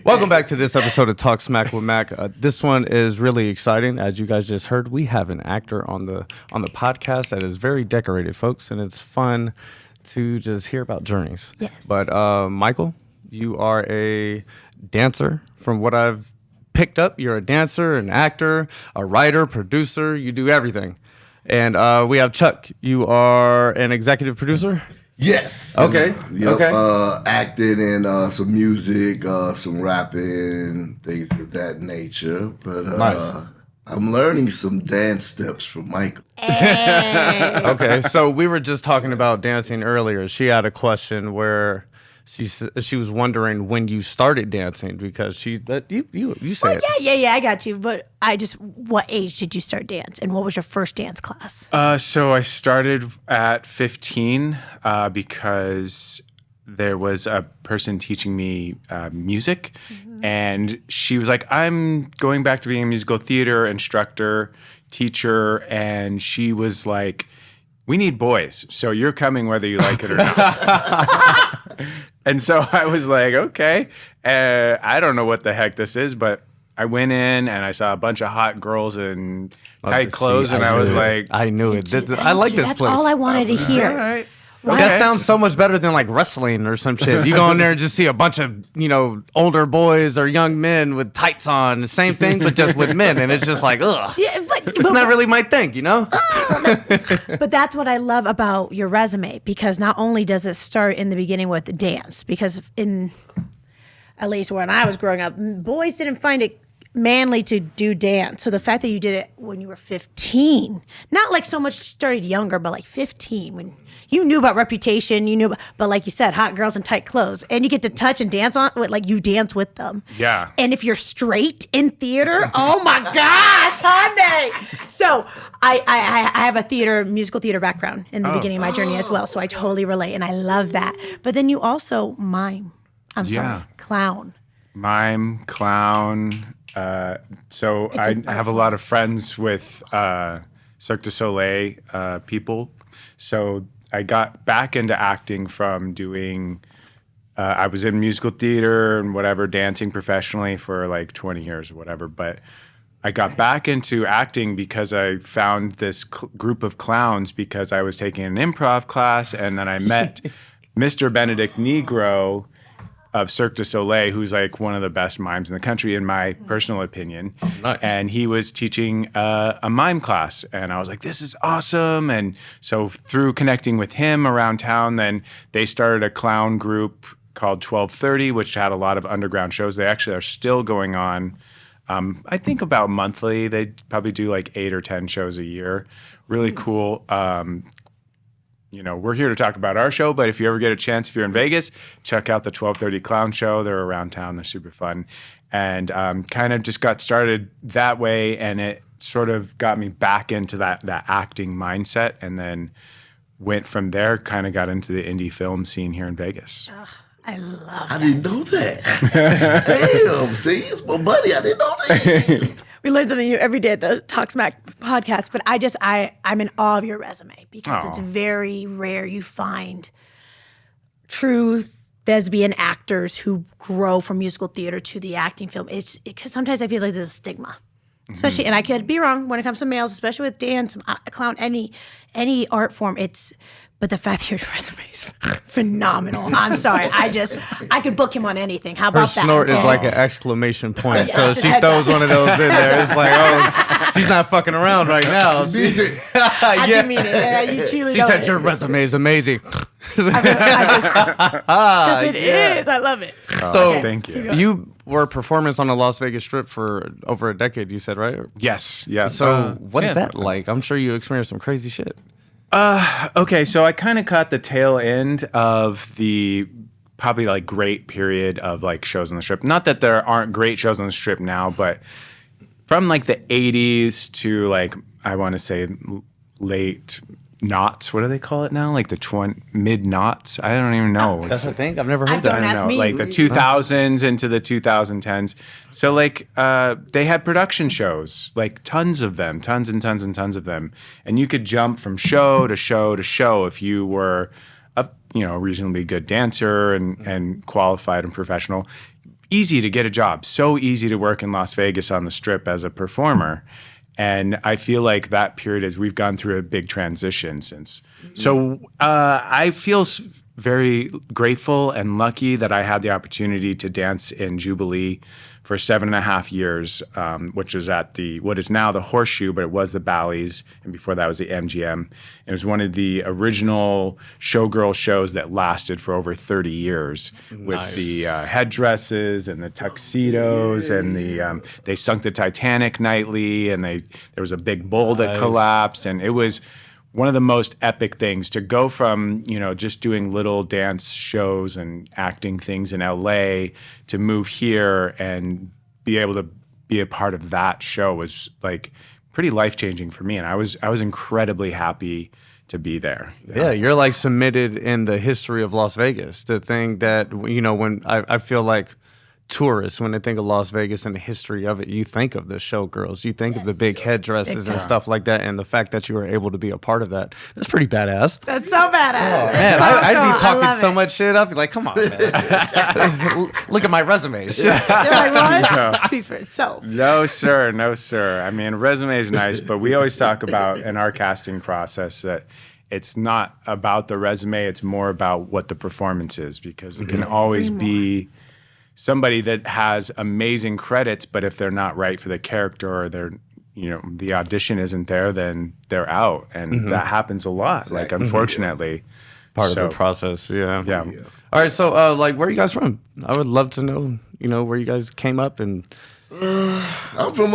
Welcome back to this episode of Talk Smack with Mac. This one is really exciting. As you guys just heard, we have an actor on the podcast that is very decorated, folks, and it's fun to just hear about journeys. Yes. But Michael, you are a dancer. From what I've picked up, you're a dancer, an actor, a writer, producer. You do everything. And we have Chuck. You are an executive producer? Yes. Okay. Yep. Okay. Acting and some music, some rapping, things of that nature. But Nice. I'm learning some dance steps from Michael. Hey. Okay, so we were just talking about dancing earlier. She had a question where she was wondering when you started dancing because you say it. Yeah, I got you. But what age did you start dance, and what was your first dance class? So I started at 15 because there was a person teaching me music, and she was like, I'm going back to being a musical theater instructor, teacher, and she was like, we need boys, so you're coming whether you like it or not. And so I was like, okay, I don't know what the heck this is, but I went in and I saw a bunch of hot girls in tight clothes, and I was like, I knew it. I like this That's place. all I wanted to hear. all right. That sounds so much better than like wrestling or some shit. You go in there and just see a bunch of, older boys or young men with tights on. The same thing, but just with men. And it's just like, ugh. Yeah, but It's not really my thing, But that's what I love about your resume, because not only does it start in the beginning with dance, because at least when I was growing up, boys didn't find it manly to do dance. So the fact that you did it when you were 15, not like so much started younger, but like 15, when you knew about Reputation, but like you said, hot girls in tight clothes, and you get to touch and dance you dance with them. Yeah. And if you're straight in theater, oh my gosh, honey. So I have a musical theater background in the beginning of my journey as well. So I totally relate, and I love that. But then you also mime. Clown. mime, clown. So I have a lot of friends with Cirque du Soleil people. So I got back into acting from doing, I was in musical theater and whatever, dancing professionally for like 20 years or whatever. But I got back into acting because I found this group of clowns because I was taking an improv class, and then I met Mr. Benedict Negro of Cirque du Soleil, who's like one of the best mimes in the country, in my personal opinion. Oh, nice. And he was teaching a mime class, and I was like, this is awesome. And so through connecting with him around town, then they started a clown group called 1230, which had a lot of underground shows. They actually are still going on, I think about monthly. They probably do like 8 or 10 shows a year. Really cool. You know, we're here to talk about our show, but if you ever get a chance, if you're in Vegas, check out the 1230 Clown Show. They're around town. They're super fun. And kind of just got started that way, and it sort of got me back into that acting mindset, and then went from there, kind of got into the indie film scene here in Vegas. I love that. I didn't know that. Damn, see, it's my buddy. I didn't know that. We learn something new every day at the TalkSmack podcast, but I'm in awe of your resume, because it's very rare you find true thespian actors who grow from musical theater to the acting film. It's sometimes I feel like there's a stigma, especially, and I could be wrong when it comes to males, especially with dance, clown, any art form. But the fact that your resume is phenomenal. I'm sorry. I could book him on anything. How Her about that? snort is Okay. like an exclamation point. Yeah, So it's she a heads throws up. one of those in there. It's like, oh, she's not fucking around right now. I do mean it. Yeah, you truly She know said it. your resume is amazing. Because it is. I love it. So Thank you. you were a performance on the Las Vegas Strip for over a decade, you said, right? Yes, yeah. So what is yeah. that like? I'm sure you experienced some crazy shit. Okay, so I kind of caught the tail end of the probably like great period of like shows on the Strip. Not that there aren't great shows on the Strip now, but from like the 80s to like, I want to say late knots. What do they call it now? Like the mid knots? I don't even know. That's the thing? I've never heard Don't that. ask me. Like the 2000s into the 2010s. So like they had production shows, like tons of them, tons and tons and tons of them. And you could jump from show to show to show if you were a reasonably good dancer and qualified and professional. easy to get a job, so easy to work in Las Vegas on the Strip as a performer. And I feel like that period is we've gone through a big transition since. So I feel very grateful and lucky that I had the opportunity to dance in Jubilee for 7.5 years, which was at what is now the Horseshoe, but it was the Bally's, and before that was the MGM. It was one of the original showgirl shows that lasted for over 30 years with the headdresses and the tuxedos, and they sunk the Titanic nightly, and there was a big bowl that collapsed, and it was one of the most epic things to go from, just doing little dance shows and acting things in LA to move here and be able to be a part of that show was like pretty life-changing for me. And I was incredibly happy to be there. Yeah, you're like cemented in the history of Las Vegas. The thing that, when I feel like tourists, when they think of Las Vegas and the history of it, you think of the showgirls, you think of the big headdresses and stuff like that, and the fact that you were able to be a part of that, that's pretty badass. That's so badass. Oh, man, so I'd cool. be talking so much shit. I'd be like, come on, man. Look at my resume. You're like, what? It speaks for itself. No, sir. No, sir. I mean, resume is nice, but we always talk about in our casting process that it's not about the resume. It's more about what the performance is, because it can always be somebody that has amazing credits, but if they're not right for the character, or the audition isn't there, then they're out, and that happens a lot. Exactly. Like, unfortunately, part of the process. Yeah. Yeah. All right. So, where are you guys from? I would love to know. Where you guys came up and. I'm from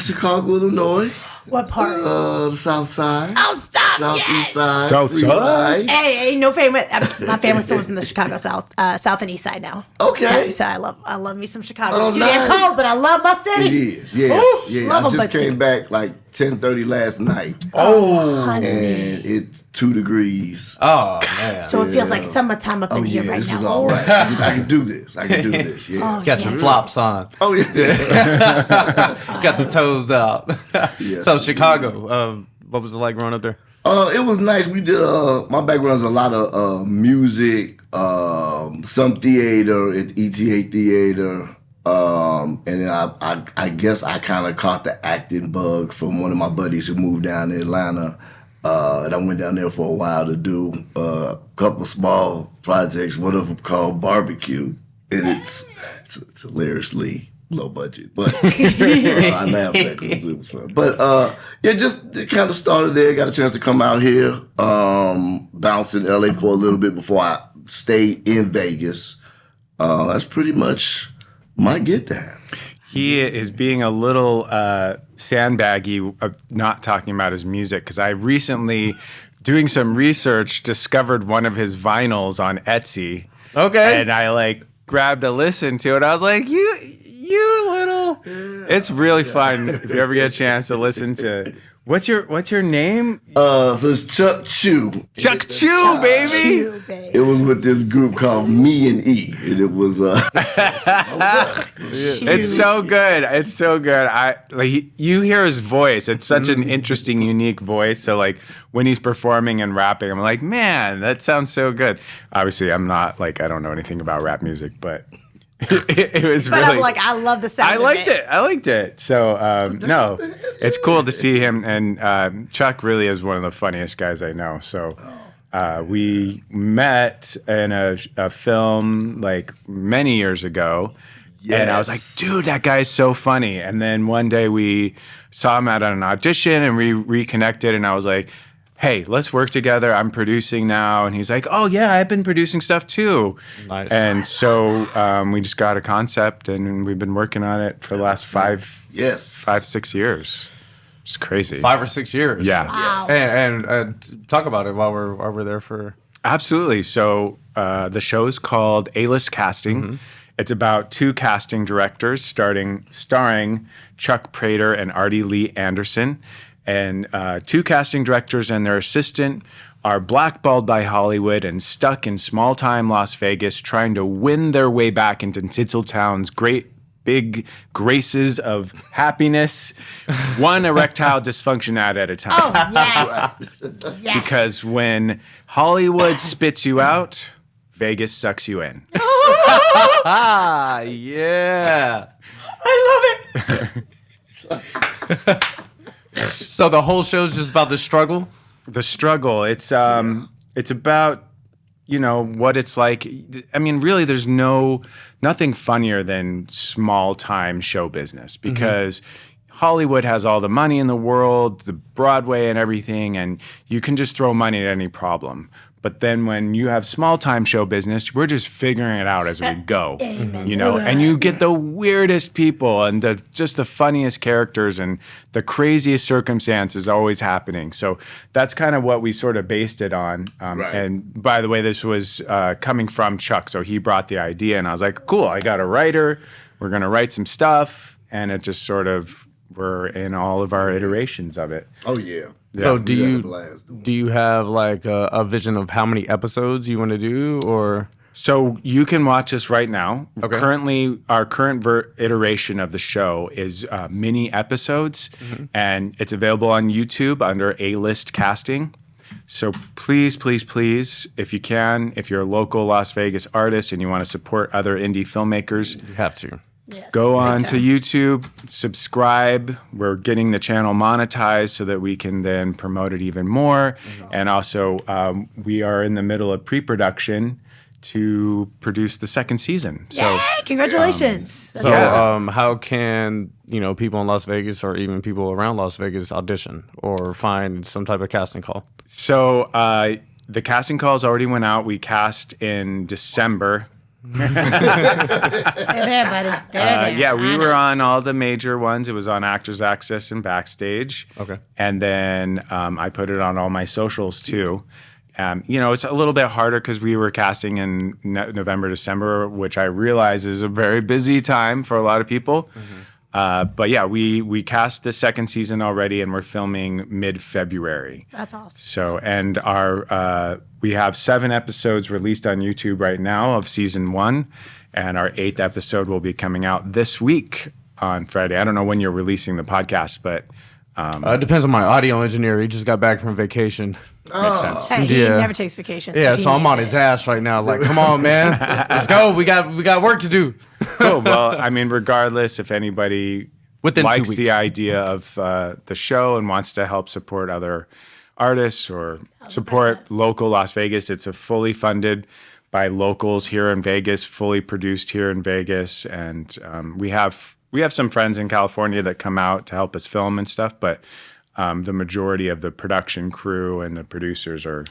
Chicago, Illinois. What part? The South Side. Oh, stop! Southeast side. South side. Hey, no family. My family still lives in the Chicago South and East Side now. Okay. Yeah, so I love me some Chicago. Oh, It's too damn nice. cold, but I love my city. It is, yeah. Ooh, Yeah, love I 'em, just but- came back like 10:30 last night. honey. And it's 2 degrees. Oh man. So it feels like summertime up in here right this now. is all right. I can do this. Yeah. Got your flops on. Oh, yeah. Got the toes out. Yes, So Chicago, what was it like growing up there? It was nice. We did, my background is a lot of music, some theater at ETA Theater. And then I guess I kind of caught the acting bug from one of my buddies who moved down to Atlanta. And I went down there for a while to do a couple small projects, one of them called Barbecue. And it's hilariously low budget, but I laughed at it because it was fun. But just kind of started there, got a chance to come out here, bounced in LA for a little bit before I stayed in Vegas. That's pretty much my get down. He is being a little sandbaggy, not talking about his music, because I recently, doing some research, discovered one of his vinyls on Etsy. Okay. And I grabbed a listen to it. I was like, you little. It's really fun if you ever get a chance to listen to. What's your name? So it's Chuck Chu. Chuck Chu, baby. Ew, babe. It was with this group called Me and E, and it was It's so good. It's so good. You hear his voice. It's such an interesting, unique voice. So when he's performing and rapping, I'm like, man, that sounds so good. Obviously, I'm not I don't know anything about rap music, but it was But really. I'm like, I love the sound. I liked it. I liked it. So no, it's cool to see him, and Chuck really is one of the funniest guys I know. So. We met in a film many years ago, and I was like, dude, that guy's so funny. And then one day we saw him at an audition, and we reconnected, and I was like, hey, let's work together. I'm producing now. And he's like, oh, yeah, I've been producing stuff too. Nice. And so we just got a concept, and we've been working on it for the last 5-6 years. It's crazy. 5 or 6 years. Yeah. Wow. And talk about it while we're there for. Absolutely. So the show's called A-List Casting. Mm-hmm. It's about 2 casting directors starring Chuck Prater and Artie Lee Anderson. And 2 casting directors and their assistant are blackballed by Hollywood and stuck in small-time Las Vegas trying to win their way back into Tinseltown's great big graces of happiness, one erectile dysfunction at a time. Oh, yes. Yes. Because when Hollywood spits you out, Vegas sucks you in. Yeah. I love it. So the whole show's just about the struggle? The struggle. It's about, what it's like. I mean, really, there's nothing funnier than small time show business because Hollywood has all the money in the world, the Broadway and everything, and you can just throw money at any problem. But then when you have small time show business, we're just figuring it out as we go. Amen. And you get the weirdest people and just the funniest characters and the craziest circumstances always happening. So that's kind of what we sort of based it on. Right. And by the way, this was coming from Chuck. So he brought the idea and I was like, cool, I got a writer. We're going to write some stuff. And it just sort of, we're in all of our iterations of it. Oh yeah. So We do had a you blast doing it. do you have like a vision of how many episodes you want to do, or So you can watch us right now. Okay. Currently, our current iteration of the show is mini episodes, and it's available on YouTube under A-List Casting. So please, please, please, if you can, if you're a local Las Vegas artist and you want to support other indie filmmakers, you have to? Yes, go big on time. to YouTube, subscribe. We're getting the channel monetized so that we can then promote it even more. And also, we are in the middle of pre-production to produce the second season. So Yay, congratulations. That's So awesome. how can people in Las Vegas or even people around Las Vegas audition or find some type of casting call? So the casting calls already went out. We cast in December. They're there, buddy. They're there. Yeah, we I were know. on all the major ones. It was on Actors Access and Backstage. Okay. And then I put it on all my socials too. It's a little bit harder because we were casting in November, December, which I realize is a very busy time for a lot of people. But yeah, we cast the second season already, and we're filming mid-February. That's awesome. So, and we have 7 episodes released on YouTube right now of season 1, and our 8th episode will be coming out this week on Friday. I don't know when you're releasing the podcast, but It depends on my audio engineer. He just got back from vacation. makes sense. Hey, he Yeah. never takes vacation. Yeah, he so I'm needs on it. his ass right now. Like, come on, man, let's go. We got work to do. Cool. Well, I mean, regardless, if anybody Within 2 likes weeks. the idea of the show and wants to help support other artists or support local Las Vegas, it's a fully funded by locals here in Vegas, fully produced here in Vegas, and we have some friends in California that come out to help us film and stuff, but the majority of the production crew and the producers are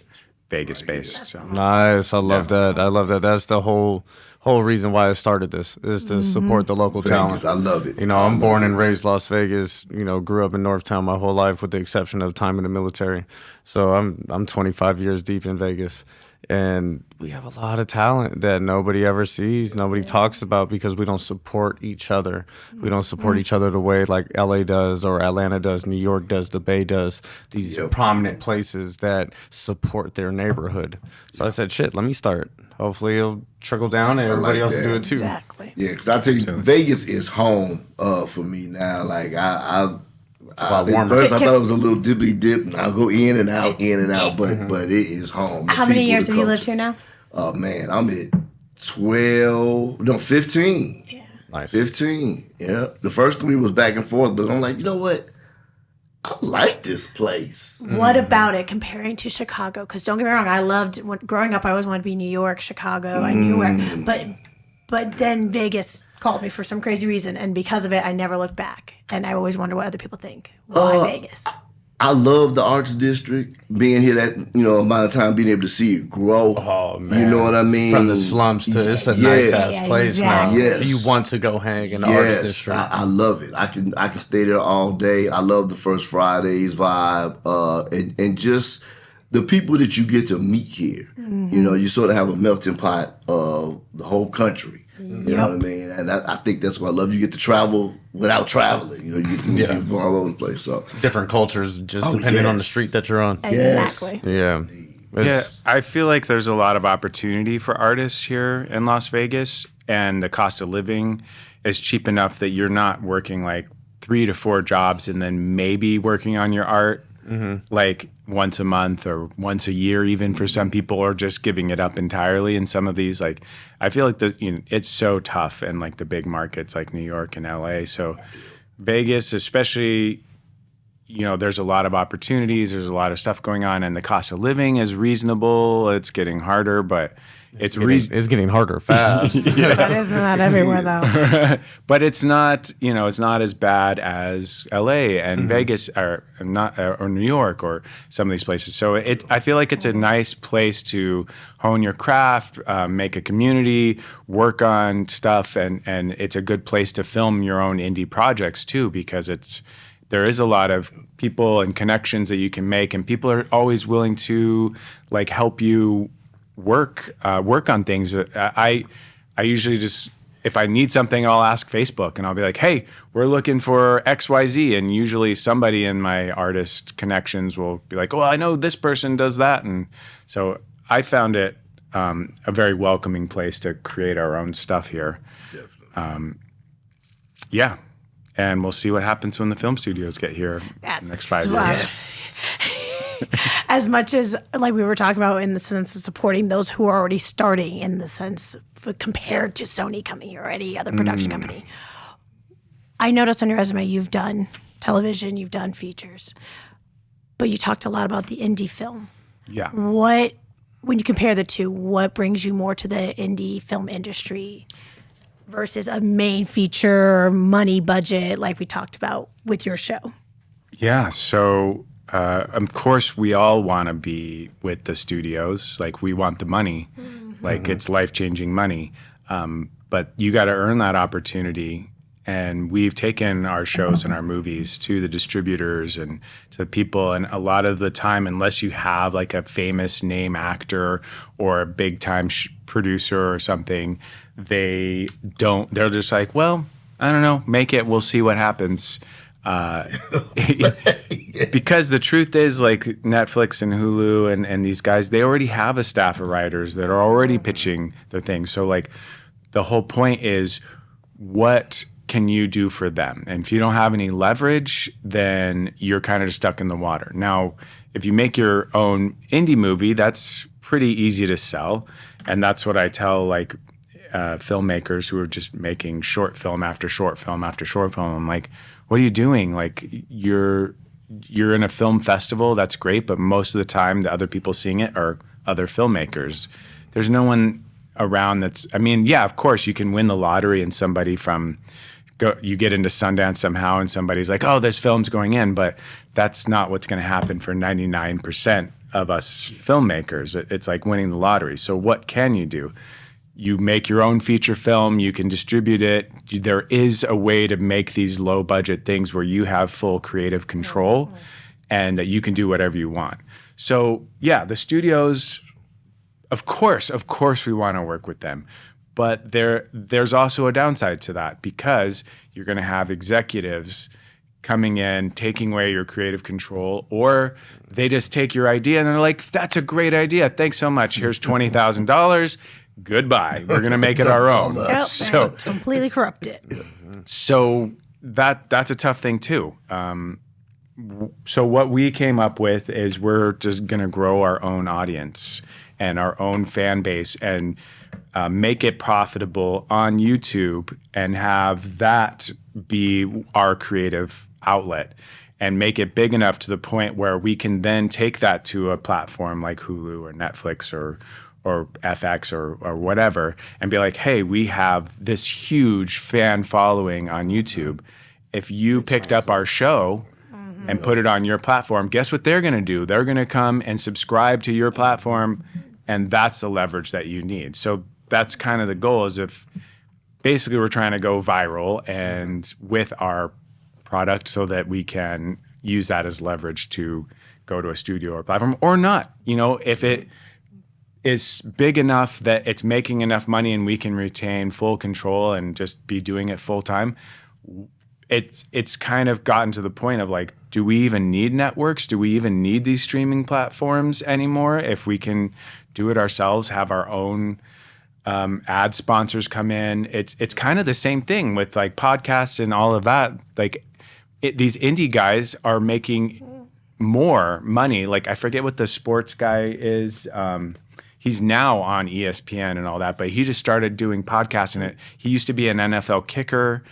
Vegas based. So. Nice. I love that. I love that. That's the whole reason why I started this is to support the local Vegas, talent. I love it. I'm born and raised Las Vegas. Grew up in Northtown my whole life, with the exception of time in the military. So I'm 25 years deep in Vegas, and we have a lot of talent that nobody ever sees, nobody talks about, because we don't support each other. We don't support each other the way like LA does, or Atlanta does, New York does, the Bay does. These prominent places that support their neighborhood. So I said, shit, let me start. Hopefully it'll trickle down and everybody like else will do that. it too. Exactly. Yeah, because I tell you, Vegas is home for me now. Like at warmer. first I thought it was a little dippy dip, and I'll go in and out, but it is home. The How many people, years the have you culture. lived here now? Oh man, I'm at 15. Yeah. Nice. 15. Yeah. The first 3 was back and forth, but I'm like, you know what? I like this place. What about it comparing to Chicago? Because don't get me wrong, I loved growing up. I always wanted to be New York, Chicago. I knew where, but then Vegas called me for some crazy reason, and because of it, I never looked back. And I always wonder what other people think. Why Vegas? I love the Arts District, being here that amount of time, being able to see it grow. Oh man, You know what I mean? From the slums to it's a Yeah. nice ass Yeah, place now. exactly. Yes. You want to go hang in the Yes, Arts District. I love it. I can stay there all day. I love the First Fridays vibe, and just the people that you get to meet here. You sort of have a melting pot of the whole country. You know what I mean? And I think that's what I love. You get to travel without traveling. You get to meet people all over the place. So Different cultures, just depending on the yes. street that you're on. Exactly. Yeah. Yeah, It's- I feel like there's a lot of opportunity for artists here in Las Vegas, and the cost of living is cheap enough that you're not working like 3 to 4 jobs and then maybe working on your art. like once a month or once a year, even for some people, or just giving it up entirely. In some of these, like I feel like it's so tough in like the big markets like New York and LA. So Vegas, especially, there's a lot of opportunities. There's a lot of stuff going on, and the cost of living is reasonable. It's getting harder, but it's getting harder fast. But isn't that everywhere though? But it's not, it's not as bad as LA and Vegas or New York or some of these places. So I feel like it's a nice place to hone your craft, make a community, work on stuff, and it's a good place to film your own indie projects too, because there is a lot of people and connections that you can make, and people are always willing to like help you work on things. I usually just, if I need something, I'll ask Facebook and I'll be like, hey, we're looking for XYZ. And usually somebody in my artist connections will be like, well, I know this person does that. And so I found it a very welcoming place to create our own stuff here. Definitely. Yeah. And we'll see what happens when the film studios get here in the next 5 years. Yes. As much as like we were talking about in the sense of supporting those who are already starting in the sense compared to Sony coming here or any other production company. I noticed on your resume you've done television, you've done features, but you talked a lot about the indie film. Yeah. When you compare the two, what brings you more to the indie film industry versus a main feature money budget like we talked about with your show? Yeah. So, of course, we all want to be with the studios. Like, we want the money. Like, it's life-changing money. But you got to earn that opportunity. And we've taken our shows and our movies to the distributors and to the people. And a lot of the time, unless you have like a famous name actor or a big-time producer or something, they're just like, well, I don't know, make it, we'll see what happens. Because the truth is, like, Netflix and Hulu and these guys, they already have a staff of writers that are already pitching their things. So like the whole point is, what can you do for them? And if you don't have any leverage, then you're kind of just stuck in the water. Now, if you make your own indie movie, that's pretty easy to sell. And that's what I tell like filmmakers who are just making short film after short film after short film. I'm like, what are you doing? Like, you're in a film festival, that's great, but most of the time the other people seeing it are other filmmakers. There's no one around yeah, of course you can win the lottery and you get into Sundance somehow and somebody's like, oh, this film's going in, but that's not what's going to happen for 99% of us filmmakers. It's like winning the lottery. So what can you do? You make your own feature film, you can distribute it. There is a way to make these low budget things where you have full creative control and that you can do whatever you want. So yeah, the studios, of course we want to work with them. But there's also a downside to that, because you're going to have executives coming in, taking away your creative control, or they just take your idea and they're like, that's a great idea. Thanks so much. Here's $20,000. Goodbye. We're going to make it our own. So completely corrupt it. So that's a tough thing too. So what we came up with is we're just going to grow our own audience and our own fan base and make it profitable on YouTube and have that be our creative outlet and make it big enough to the point where we can then take that to a platform like Hulu or Netflix or FX or whatever and be like, hey, we have this huge fan following on YouTube. If you picked up our show and put it on your platform, guess what they're going to do? They're going to come and subscribe to your platform, and that's the leverage that you need. So that's kind of the goal, is if basically we're trying to go viral and with our product so that we can use that as leverage to go to a studio or platform or not. If it is big enough that it's making enough money and we can retain full control and just be doing it full time, it's kind of gotten to the point of like, do we even need networks? Do we even need these streaming platforms anymore? If we can do it ourselves, have our own ad sponsors come in. It's kind of the same thing with like podcasts and all of that. Like these indie guys are making more money. Like I forget what the sports guy is. He's now on ESPN and all that, but he just started doing podcasting. It. He used to be an NFL kicker,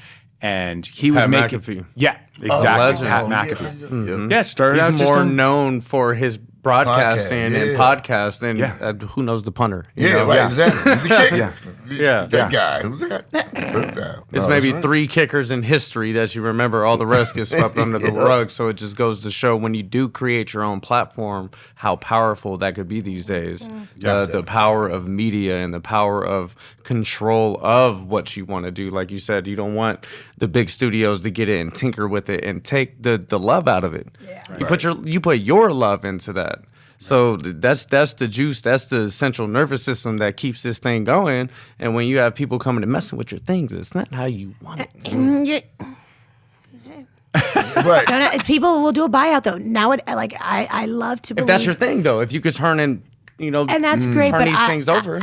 and he was Pat making McAfee. Yeah, exactly. legend. Pat McAfee. Yeah, started out He's just more on known for his broadcasting and podcast than who knows the punter. You know? Right, exactly. He's the kicker. Yeah. That guy. Who's that? It's maybe 3 kickers in history that you remember. All the rest gets swept under the rug. So it just goes to show when you do create your own platform, how powerful that could be these days. The power of media and the power of control of what you want to do. Like you said, you don't want the big studios to get it and tinker with it and take the love out of it. You put your love into that. So that's the juice. That's the central nervous system that keeps this thing going. And when you have people coming and messing with your things, it's not how you want it. Right. People will do a buyout though. Now, I love to believe If that's your thing, though, if you could turn and and that's great. turn But these things over.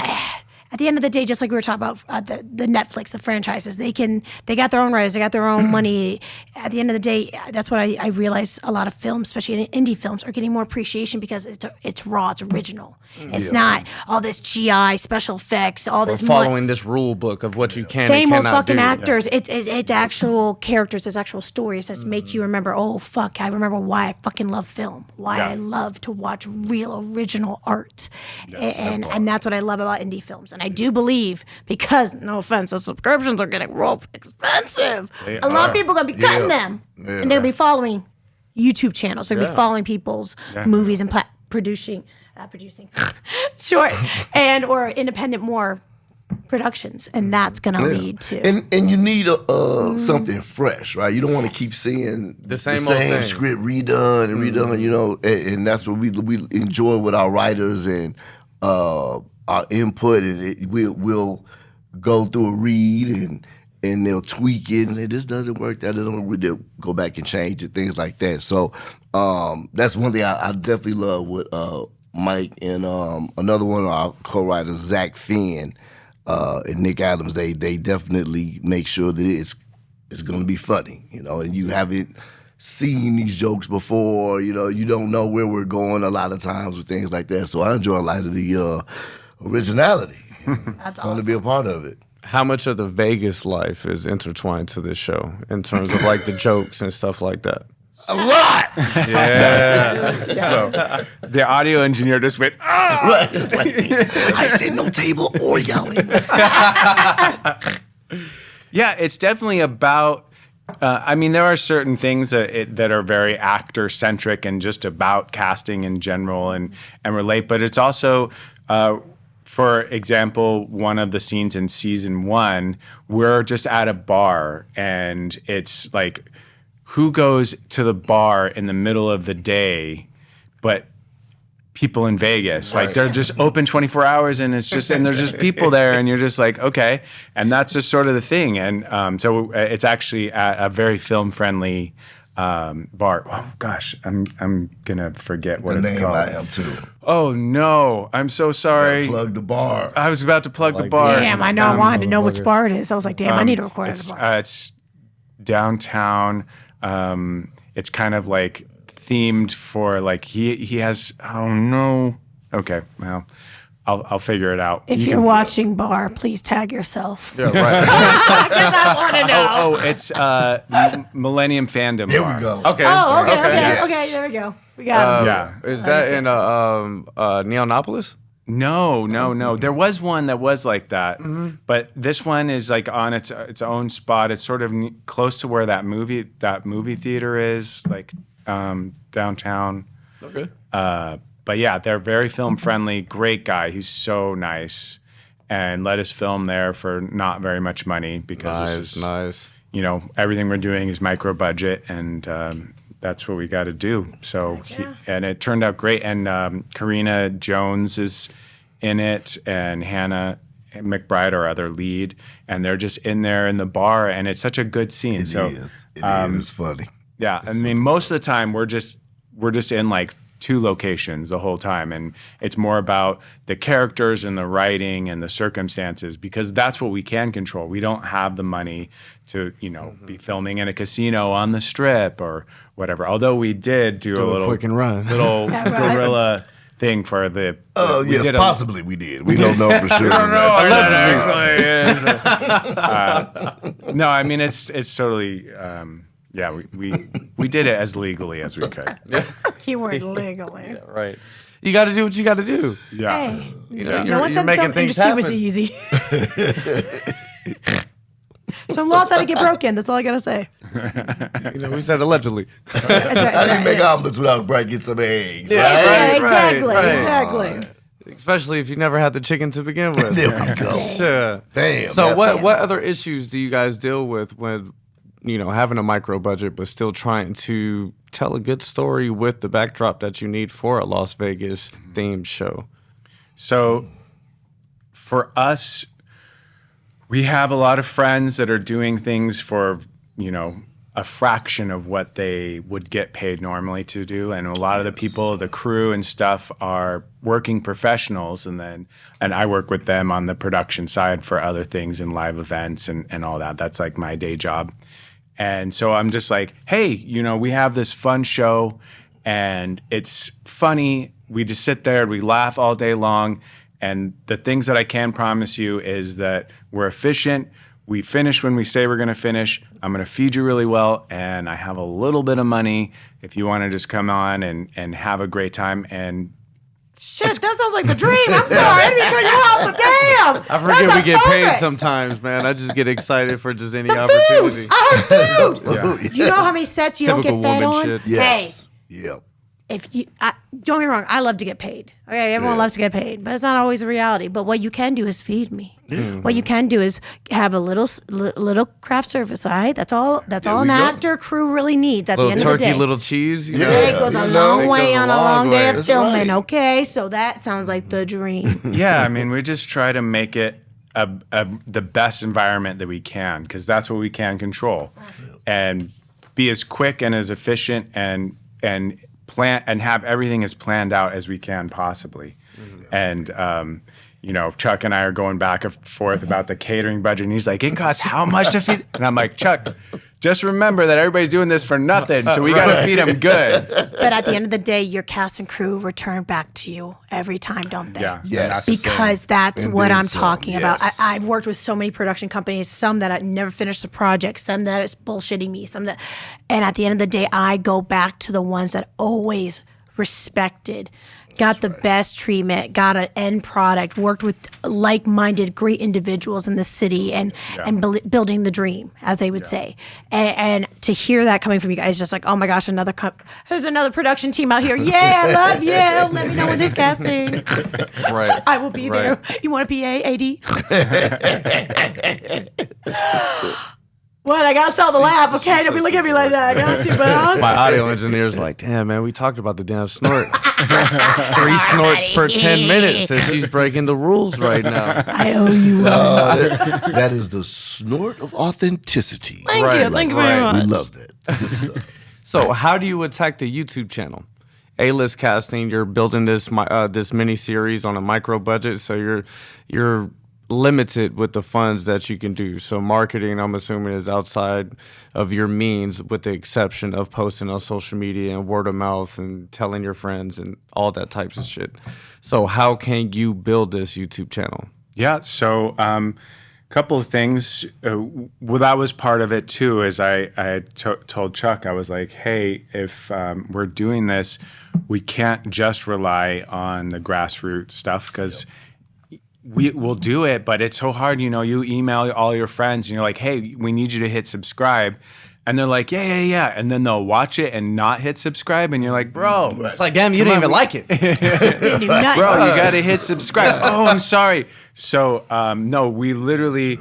At the end of the day, just like we were talking about the Netflix, the franchises, they got their own writers, they got their own money. At the end of the day, that's what I realize. A lot of films, especially indie films, are getting more appreciation because it's raw, it's original. It's not all this GI special effects, all this following this rule book of what you can same and old cannot fucking do. actors. It's actual characters, it's actual stories that make you remember. Oh fuck, I remember why I fucking love film, why I love to watch real original art, and that's what I love about indie films. And I do believe, because no offense, the subscriptions are getting real expensive. A lot of people are gonna be cutting them, and they'll be following YouTube channels. They're gonna be following people's movies and producing short and or independent more productions, and that's gonna lead to And you need something fresh, right? You don't want to keep seeing The same old thing. script redone and redone, and that's what we enjoy with our writers and our input, and we'll go through a read and they'll tweak it, and this doesn't work, they'll go back and change it, things like that. So that's one thing I definitely love with Mike and another one of our co-writers, Zach Finn, and Nick Adams. They definitely make sure that it's going to be funny, and you haven't seen these jokes before, you don't know where we're going a lot of times with things like that. So I enjoy a lot of the originality. that's Fun to awesome. be a part of it. How much of the Vegas life is intertwined to this show in terms of like the jokes and stuff like that? A lot. So, the audio engineer just went, Right. It's like, I said no table or yelling. Yeah, it's definitely about. There are certain things that are very actor centric and just about casting in general and relate, but it's also. For example, one of the scenes in season 1, we're just at a bar, and it's like, who goes to the bar in the middle of the day, but people in Vegas, like they're just open 24 hours, and there's just people there, and you're just like, okay, and that's just sort of the thing, and so it's actually a very film friendly bar. Oh gosh, I'm gonna forget what The it's name called. I am too. Oh no, I'm so sorry. Plug the bar. I was about to plug the bar. Damn, I know. I wanted to know which bar it is. I was like, damn, I need to record at the bar. It's downtown. It's kind of like themed for like he has. Oh no. Okay, well, I'll figure it out. If you're watching bar, please tag yourself. Yeah, right. Because I want to know. It's Millennium Fandom. There Bar. we go. Okay. Okay, yes. there we go. We got it. Yeah. Is that in Neonopolis? No. There was one that was like that, but this one is like on its own spot. It's sort of close to where that movie theater is, like downtown. Okay. But yeah, they're very film friendly. Great guy. He's so nice, and let us film there for not very much money because this is Nice. Everything we're doing is micro budget, and that's what we got to do. So, and it turned out great. And Karina Jones is in it, and Hannah McBride, our other lead, and they're just in there in the bar, and it's such a good scene. It is funny. Yeah, most of the time we're just in like two locations the whole time. And it's more about the characters and the writing and the circumstances, because that's what we can control. We don't have the money to, be filming in a casino on the strip or whatever. Although we did do a little quick and run. little guerrilla thing for the. Oh, yes, possibly we did. We don't know for sure. No, I mean, it's totally. We did it as legally as we could. Keyword legally. Right. You got to do what you got to do. Yeah. Hey, You're no one said the making film things industry was happen. easy. Some laws had to get broken. That's all I gotta say. We said allegedly. I didn't make omelets without breaking some eggs. Yeah, right? Exactly. Especially if you never had the chicken to begin with. There we go. Yeah. Damn. So what other issues do you guys deal with when having a micro budget but still trying to tell a good story with the backdrop that you need for a Las Vegas themed show? So for us, we have a lot of friends that are doing things for, a fraction of what they would get paid normally to do. And a lot of the people, the crew and stuff, are working professionals. And I work with them on the production side for other things and live events and all that. That's like my day job. And so I'm just like, hey, we have this fun show and it's funny. We just sit there and we laugh all day long. And the things that I can promise you is that we're efficient. We finish when we say we're going to finish. I'm going to feed you really well. And I have a little bit of money if you want to just come on and have a great time. And Shit, that sounds like the dream. I'm sorry. I didn't mean to cut you off, but damn. I forget we get paid perfect. sometimes, man. I just get excited for just any Food. opportunity. I heard food. yeah. You know how many sets you Typical don't get fed woman on? shit. Yes. Yep. If you don't get me wrong, I love to get paid. Okay, everyone loves to get paid, but it's not always a reality. But what you can do is feed me. What you can do is have a little craft service. All right, that's all. That's all an actor crew really needs at the Little end of the turkey, day. little cheese. You know? It goes a You long know, way it goes on a a long long day way. of That's filming. right. Okay, so that sounds like the dream. Yeah, I mean, we just try to make it the best environment that we can, because that's what we can control, and be as quick and as efficient and plan and have everything as planned out as we can possibly. And Chuck and I are going back and forth about the catering budget, and he's like, "It costs how much to feed?" And I'm like, "Chuck, just remember that everybody's doing this for nothing, so we got to feed them good." But at the end of the day, your cast and crew return back to you every time, don't they? Yeah, and Yes. that's the thing. Because that's And what then I'm some, talking about. yes. I've worked with so many production companies, some that I never finished the project, some that is bullshitting me, and at the end of the day, I go back to the ones that always respected, got the best treatment, got an end product, worked with like-minded, great individuals in the city, and building the dream, as they would say. And to hear that coming from you guys, just like, oh my gosh, there's another production team out here. Yeah, I love you. Let me know when there's casting. Right. I will be there. You want a PA, AD? What? I gotta sell the laugh, okay? Don't be looking at me like that. I got to, but My audio engineer's like, damn, man, we talked about the damn snort. 3 snorts per 10 minutes, and she's breaking the rules right now. I owe you one. That is the snort of authenticity. Thank Right, you. Thank you very right. much. We love that. Good stuff. So, how do you attack the YouTube channel? A-list casting. You're building this mini series on a micro budget, so you're limited with the funds that you can do. So, marketing, I'm assuming, is outside of your means, with the exception of posting on social media and word of mouth and telling your friends and all that types of shit. So, how can you build this YouTube channel? Yeah, so couple of things. Well, that was part of it too. Is I had told Chuck, I was like, hey, if we're doing this, we can't just rely on the grassroots stuff, because we will do it, but it's so hard. You email all your friends and you're like, hey, we need you to hit subscribe. And they're like, yeah. And then they'll watch it and not hit subscribe. And you're like, bro, It's like, damn, you didn't even like it. Do not- bro, you got to hit subscribe. Oh, I'm sorry. So, no, we literally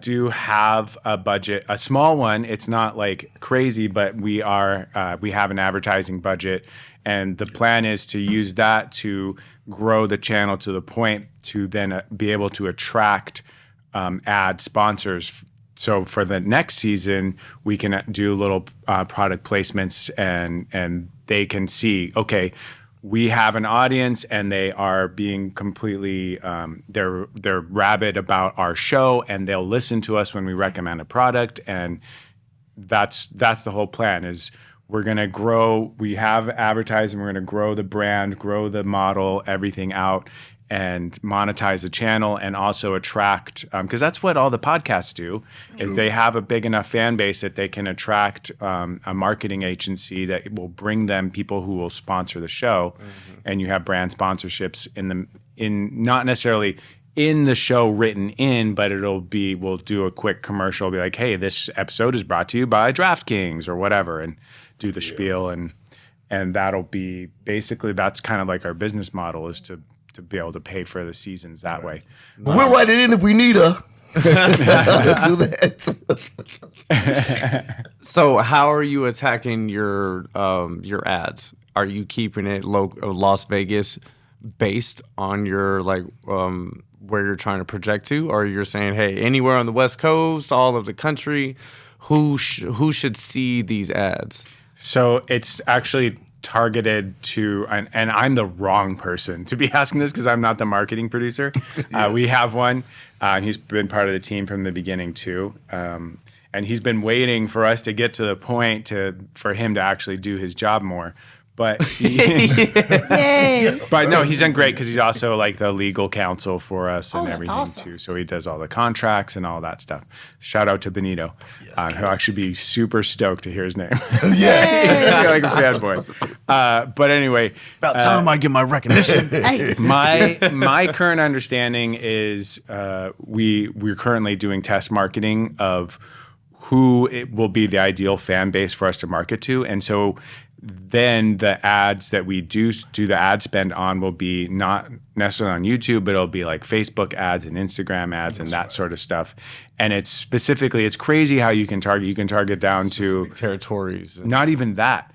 do have a budget, a small one. It's not like crazy, but we have an advertising budget. And the plan is to use that to grow the channel to the point to then be able to attract ad sponsors. So for the next season, we can do little product placements, and they can see, okay, we have an audience and they are being completely they're rabid about our show, and they'll listen to us when we recommend a product, and that's the whole plan. Is we're going to grow, we have advertising, we're going to grow the brand, grow the model, everything out, and monetize the channel, and also attract, because that's what all the podcasts do, is they have a big enough fan base that they can attract a marketing agency that will bring them people who will sponsor the show. And you have brand sponsorships in not necessarily in the show written in, but we'll do a quick commercial, be like, hey, this episode is brought to you by DraftKings or whatever, and do the spiel, and that'll be basically, that's kind of like our business model, is to be able to pay for the seasons that way. But we'll write it in if we need her. Do that. So how are you attacking your ads? Are you keeping it Las Vegas based on your where you're trying to project to, or you're saying, hey, anywhere on the West Coast, all of the country, who should see these ads? So it's actually targeted to, and I'm the wrong person to be asking this because I'm not the marketing producer. We have one, and he's been part of the team from the beginning too. And he's been waiting for us to get to the point for him to actually do his job more. But but no, he's done great because he's also like the legal counsel for us and everything awesome. Too. So he does all the contracts and all that stuff. Shout out to Benito. He'll actually be super stoked to hear his name. Yeah, like a fanboy. But anyway, about time I get my recognition. My current understanding is we're currently doing test marketing of who it will be the ideal fan base for us to market to, and so then the ads that we do the ad spend on will be not necessarily on YouTube, but it'll be like Facebook ads and Instagram ads and that sort of stuff. And it's crazy how you can target. You can target down to territories. Not even that.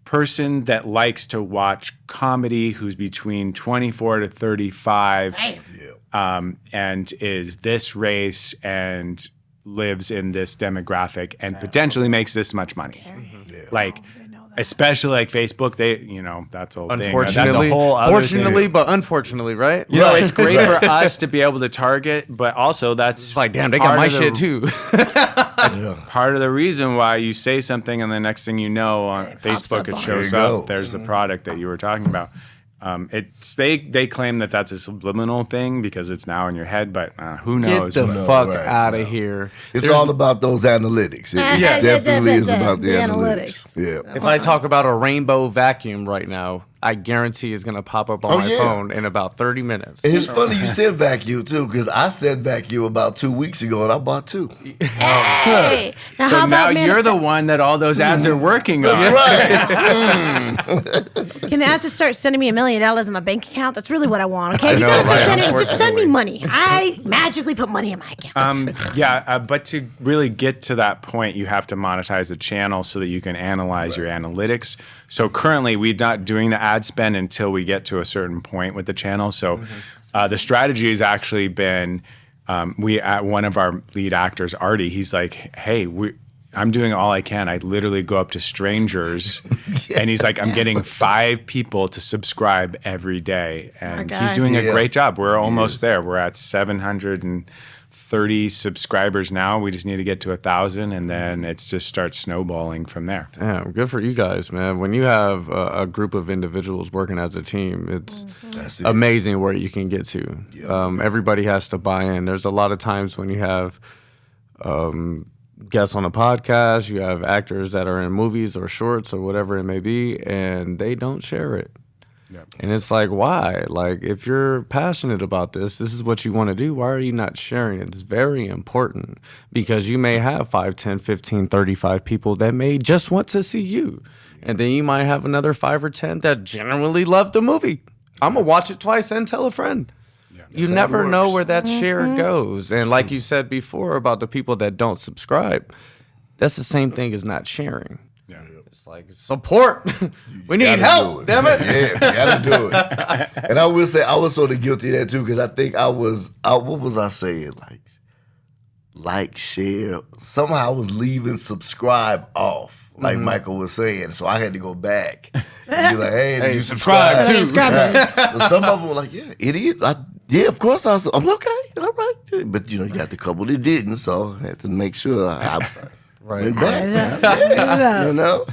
Person that likes to watch comedy who's between 24 to 35 and is this race and lives in this demographic and potentially makes this much money. Especially like Facebook, that's a whole thing. That's a whole other fortunately, thing. But unfortunately, right? It's great for us to be able to target, but also that's like, damn, they got my shit too. Part of the reason why you say something and the next thing you know on Facebook it shows up. There's the product that you were talking about. They claim that that's a subliminal thing because it's now in your head, but who knows? Get the fuck out of here. It's all about those analytics. It definitely is about the analytics. Yeah. If I talk about a rainbow vacuum right now, I guarantee it's going to pop up on my phone in about 30 minutes. And it's funny you said vacuum, too, because I said vacuum about 2 weeks ago, and I bought two. Hey. Now you're the one that all those ads are working on. That's right. Can the ads just start sending me $1 million in my bank account? That's really what I want, okay? I know, Just send me money. I magically put money in my account. But to really get to that point, you have to monetize the channel so that you can analyze your analytics. So currently, we're not doing the ad spend until we get to a certain point with the channel. So the strategy has actually been, one of our lead actors, Artie, he's like, hey, I'm doing all I can. I literally go up to strangers and he's like, I'm getting 5 people to subscribe every day. And he's doing a great job. We're almost there. We're at 730 subscribers now. We just need to get to 1,000 and then it just starts snowballing from there. Damn, good for you guys, man. When you have a group of individuals working as a team, it's amazing where you can get to. Yep. Everybody has to buy in. There's a lot of times when you have guests on a podcast, you have actors that are in movies or shorts or whatever it may be, and they don't share it. Yep. And it's like, why? Like, if you're passionate about this is what you want to do, why are you not sharing it? It's very important because you may have 5, 10, 15, 35 people that may just want to see you. And then you might have another 5 or 10 that genuinely love the movie. I'm going to watch it twice and tell a friend. You never know where that share goes. And like you said before about the people that don't subscribe, that's the same thing as not sharing. Yeah. It's like, support. We need help, damn it. Yeah, you gotta do it. And I will say, I was sort of guilty of that too, because I think what was I saying? Like, like, share. Somehow I was leaving subscribe off, like Michael was saying. So I had to go back and be like, hey, you subscribe too. But some of them were like, yeah, idiot. Yeah, of course I'm okay, all right. But you got the couple that didn't, so I had to make sure I went back. You know?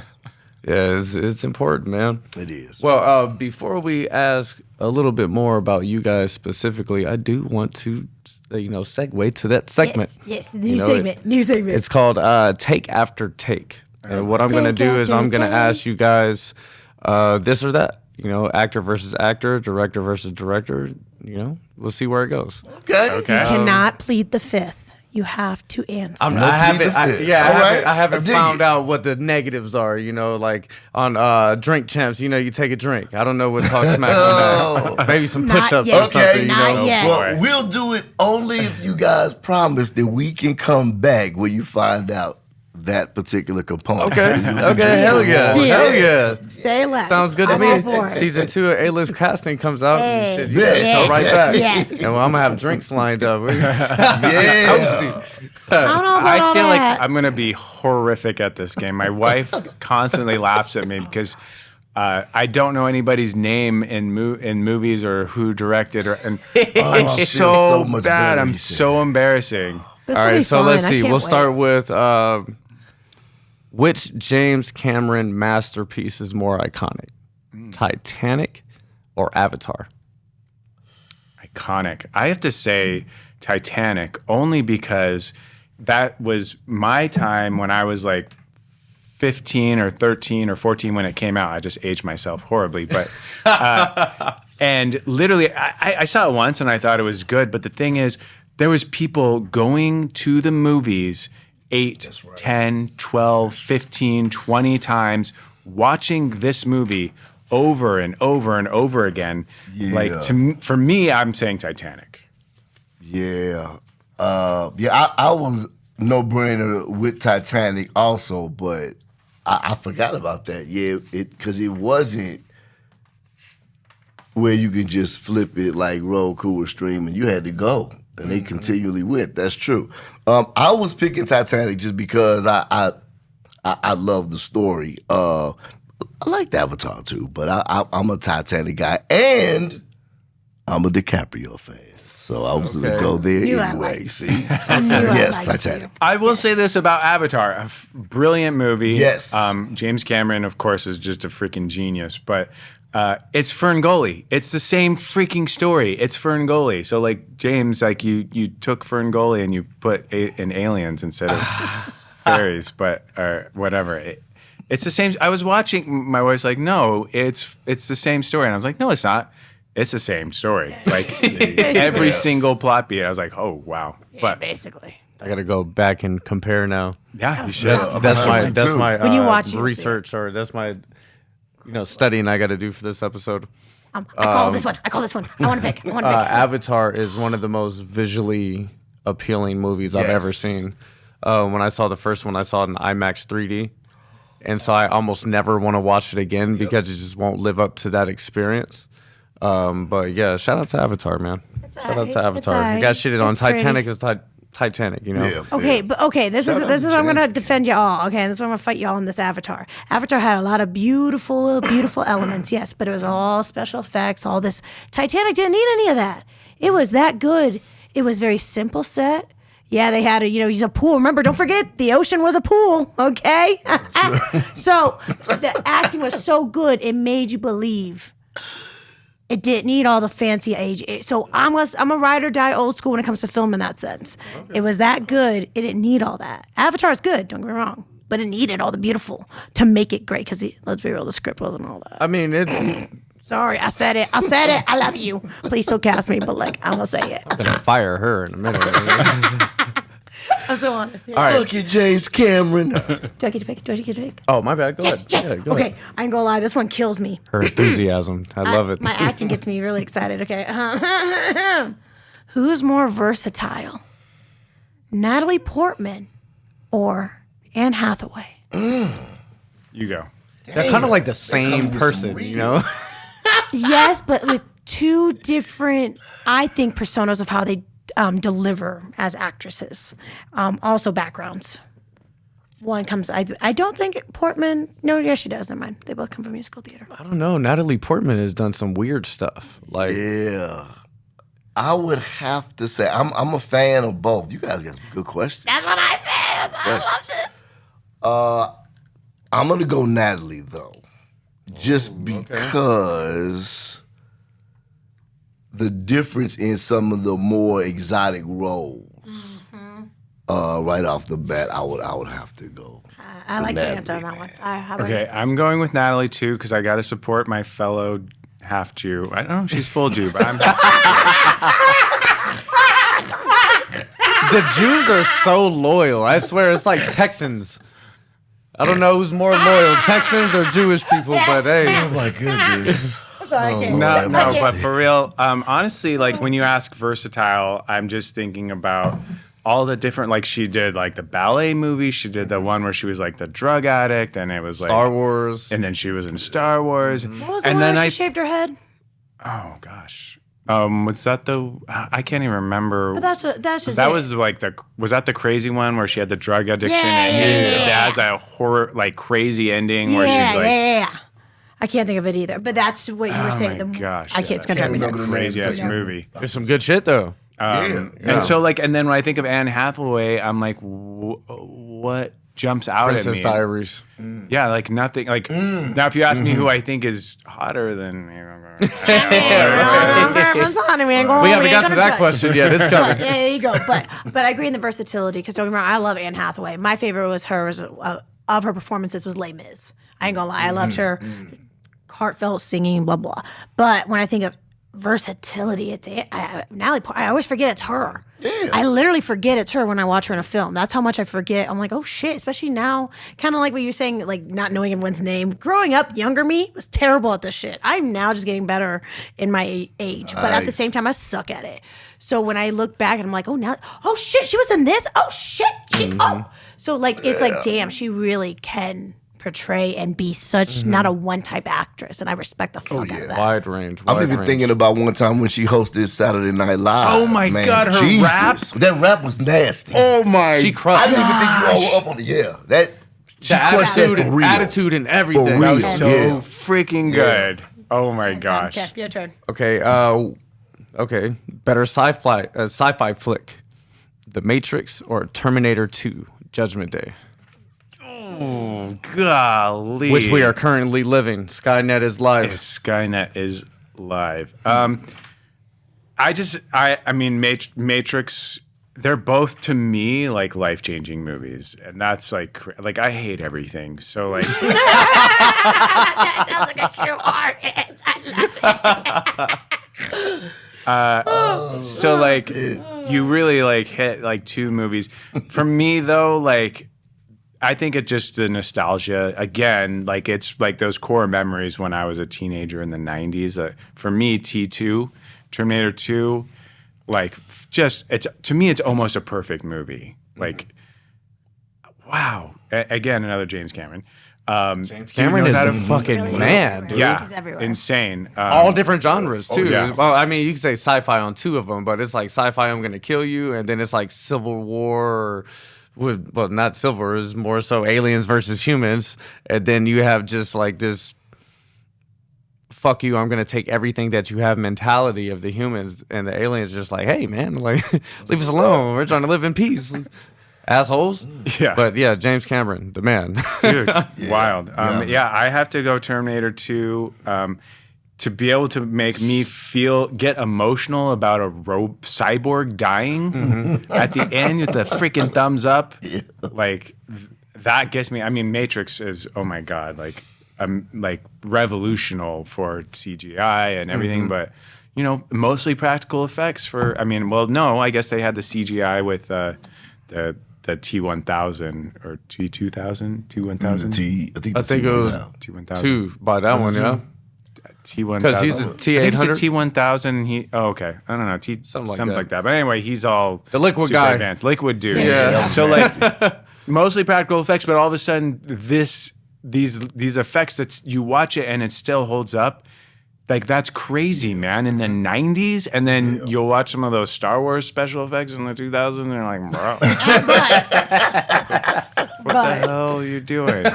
Yeah, it's important, man. It is. Well, before we ask a little bit more about you guys specifically, I do want to, segue to that segment. Yes, new segment. It's called Take After Take. And what I'm going to do is I'm going to ask you guys this or that. Actor versus actor, director versus director. We'll see where it goes. Okay. You cannot plead the fifth. You have to answer. I haven't found out what the negatives are. Like on Drink Champs, you take a drink. I don't know what Talk Smack on that. Maybe some push-ups or something. Not yet. Well, we'll do it only if you guys promise that we can come back when you find out that particular component. Okay, hell yeah. Deal. Hell yeah. Say less. Sounds good to I'm me. all for it. Season 2 of A-List Casting comes out. Hey. And shit, you guys go right back. Yes. And I'm going to have drinks lined up. Yeah. I don't know about all I feel that. like I'm going to be horrific at this game. My wife constantly laughs at me because I don't know anybody's name in movies or who directed. I'm so much bad. better, I'm he said. so embarrassing. This All will be right, so fun. let's I see. can't We'll wait. start with which James Cameron masterpiece is more iconic? Titanic or Avatar? Iconic. I have to say Titanic only because that was my time when I was like 15 or 13 or 14 when it came out. I just aged myself horribly. But and literally I saw it once and I thought it was good. But the thing is, there was people going to the movies 8, 10, 12, 15, 20 times watching this movie over and over and over again. Yeah. Like for me, I'm saying Titanic. Yeah. I was no brainer with Titanic also, but I forgot about that. Yeah, because it wasn't where you can just flip it like Roku or streaming. You had to go, and they continually went. That's true. I was picking Titanic just because I love the story. I liked Avatar too, but I'm a Titanic guy, and I'm a DiCaprio fan. So I was going to go there anyway. See? Yes, Titanic. I will say this about Avatar, a brilliant movie. Yes. James Cameron, of course, is just a freaking genius, but it's Ferngully. It's the same freaking story. It's Ferngully. So like James, like you took Ferngully and you put in aliens instead of fairies, but or whatever. It's the same. I was watching. My wife's like, "No, it's the same story," and I was like, "No, it's not. It's the same story. Like every single plot beat." I was like, "Oh wow!" But Basically. I got to go back and compare now. yeah, you should. That's my When you watch it, you'll see research, or that's my studying I got to do for this episode. I call this one. I want to pick. Avatar is one of the most visually appealing movies I've ever seen. When I saw the first one, I saw it in IMAX 3D. And so I almost never want to watch it again because it just won't live up to that experience. But yeah, shout out to Avatar, man. Shout out to Avatar. You got shitted on. Titanic is Titanic, Yeah. Okay, but this is what I'm gonna defend y'all. Okay, this is what I'm gonna fight y'all on this Avatar. Avatar had a lot of beautiful elements, yes, but it was all special effects, all this. Titanic didn't need any of that. It was that good. It was very simple set. Yeah, they had use a pool. Remember, don't forget, the ocean was a pool, okay? So the acting was so good, it made you believe. It didn't need all the fancy age. So I'm a ride or die old school when it comes to film in that sense. Okay. It was that good. It didn't need all that. Avatar is good, don't get me wrong. But it needed all the beautiful to make it great because, let's be real, the script wasn't all that. I mean, Sorry, I said it. I love you. Please still cast me, but I'm going to say it. I'm going to fire her in a minute. I'm so honest. All right. Fuck you, James Cameron. Do I get to pick? Oh, my bad. Go ahead. Yes. Yeah, go Okay, ahead. I ain't gonna lie. This one kills me. Her enthusiasm. I love it. My acting gets me really excited. Okay. Who's more versatile? Natalie Portman or Anne Hathaway? You go. They're kind of like the same person, Yes, but with two different, I think, personas of how they deliver as actresses. Also backgrounds. One comes, I don't think Portman, no, yeah, she does, never mind. They both come from musical theater. I don't know. Natalie Portman has done some weird stuff. Like, Yeah. I would have to say I'm a fan of both. You guys got some good questions. That's what I said. That's why I love this. I'm gonna go Natalie though, just because the difference in some of the more exotic roles. Right off the bat, I would have to go. I like your Natalie, answer on that one. Okay, I'm going with Natalie too because I got to support my fellow half Jew. I don't know if she's full Jew, but I'm the Jews are so loyal. I swear, it's like Texans. I don't know who's more loyal, Texans or Jewish people, but hey. Oh my goodness. No, but for real, honestly, like when you ask versatile, I'm just thinking about all the different, like she did like the ballet movie. She did the one where she was like the drug addict and it was like Star Wars. And then she was in Star Wars. What was the and one then where she shaved her head? Oh gosh. Was that I can't even remember. But that's just that it. was like was that the crazy one where she had the drug addiction and it has that horror like crazy ending where she's like yeah. I can't think of it either. But that's what you were saying. Oh my gosh. I can't. It's gonna drive me nuts. crazy ass movie. There's some good shit though. And so like, and then when I think of Anne Hathaway, I'm like, what jumps out Princess at me? Diaries. Yeah, like nothing. Like now, if you ask me who I think is hotter than, Everyone's on it. We haven't got to that question yet. It's coming. Yeah, there you go. But I agree in the versatility because don't get me wrong, I love Anne Hathaway. My favorite was hers of her performances was Les Mis. I ain't gonna lie, I loved her heartfelt singing, blah blah. But when I think of versatility, it's Natalie Portman. I always forget it's her. Damn. I literally forget it's her when I watch her in a film. That's how much I forget. I'm like, oh shit, especially now, kind of like what you're saying, like not knowing everyone's name. Growing up, younger me was terrible at this shit. I'm now just getting better in my age, but at the same time, I suck at it. So when I look back and I'm like, oh shit, she was in this. Oh shit, so like it's like, damn, she really can portray and be such not a one type actress, and I respect the fuck out of that. Wide range. I'm even thinking about one time when she hosted Saturday Night Live. Oh my God, her Jesus. rap? That rap was nasty. oh my, She crushed. I didn't even think you all were up on the that. She crushed that for real. Attitude and everything. For That real. was so Yeah. freaking good. Oh my gosh. Okay, your turn. Okay. Okay. Better sci-fi flick, The Matrix or Terminator 2: Judgment Day, Oh, golly. which we are currently living. Skynet is live. Skynet is live. I mean, Matrix. They're both to me like life-changing movies, and that's like I hate everything. So like, That sounds like a true artist. I love it. so like, you really like hit like two movies. For me though, like. I think it's just the nostalgia. Again, like it's like those core memories when I was a teenager in the 90s. For me, T2, Terminator 2, like to me, it's almost a perfect movie. Like, wow. Again, another James Cameron. James Cameron is the fucking Really man, dude. Yeah, He's everywhere. insane. All different genres too. yeah. Well, I mean, you can say sci-fi on two of them, but it's like sci-fi, I'm gonna kill you, and then it's like Civil War. Well, not silver, is more so aliens versus humans, and then you have just like this fuck you, I'm gonna take everything that you have mentality of the humans, and the aliens just like, hey man, like leave us alone, we're trying to live in peace, assholes. Yeah. But yeah, James Cameron, the man. Dude, wild. Yeah, I have to go Terminator 2 to be able to make me get emotional about a cyborg dying at the end with the freaking thumbs up. Like that gets me. I mean, Matrix is, oh my God, like revolutional for CGI and everything, but you know, mostly practical effects I guess they had the CGI with the T1000 or T2000, T1000. I think it was T1000. two by that one, yeah. T1000. Because he's a T800. I think it's a T1000. Okay. I don't know. Something like that. But anyway, he's all The liquid super guy. advanced. Liquid dude. Yeah. So like mostly practical effects, but all of a sudden these effects that you watch it and it still holds up. Like, that's crazy, man. In the 90s, and then you'll watch some of those Star Wars special effects in the 2000s, and you're like, bro, what the hell are you doing? But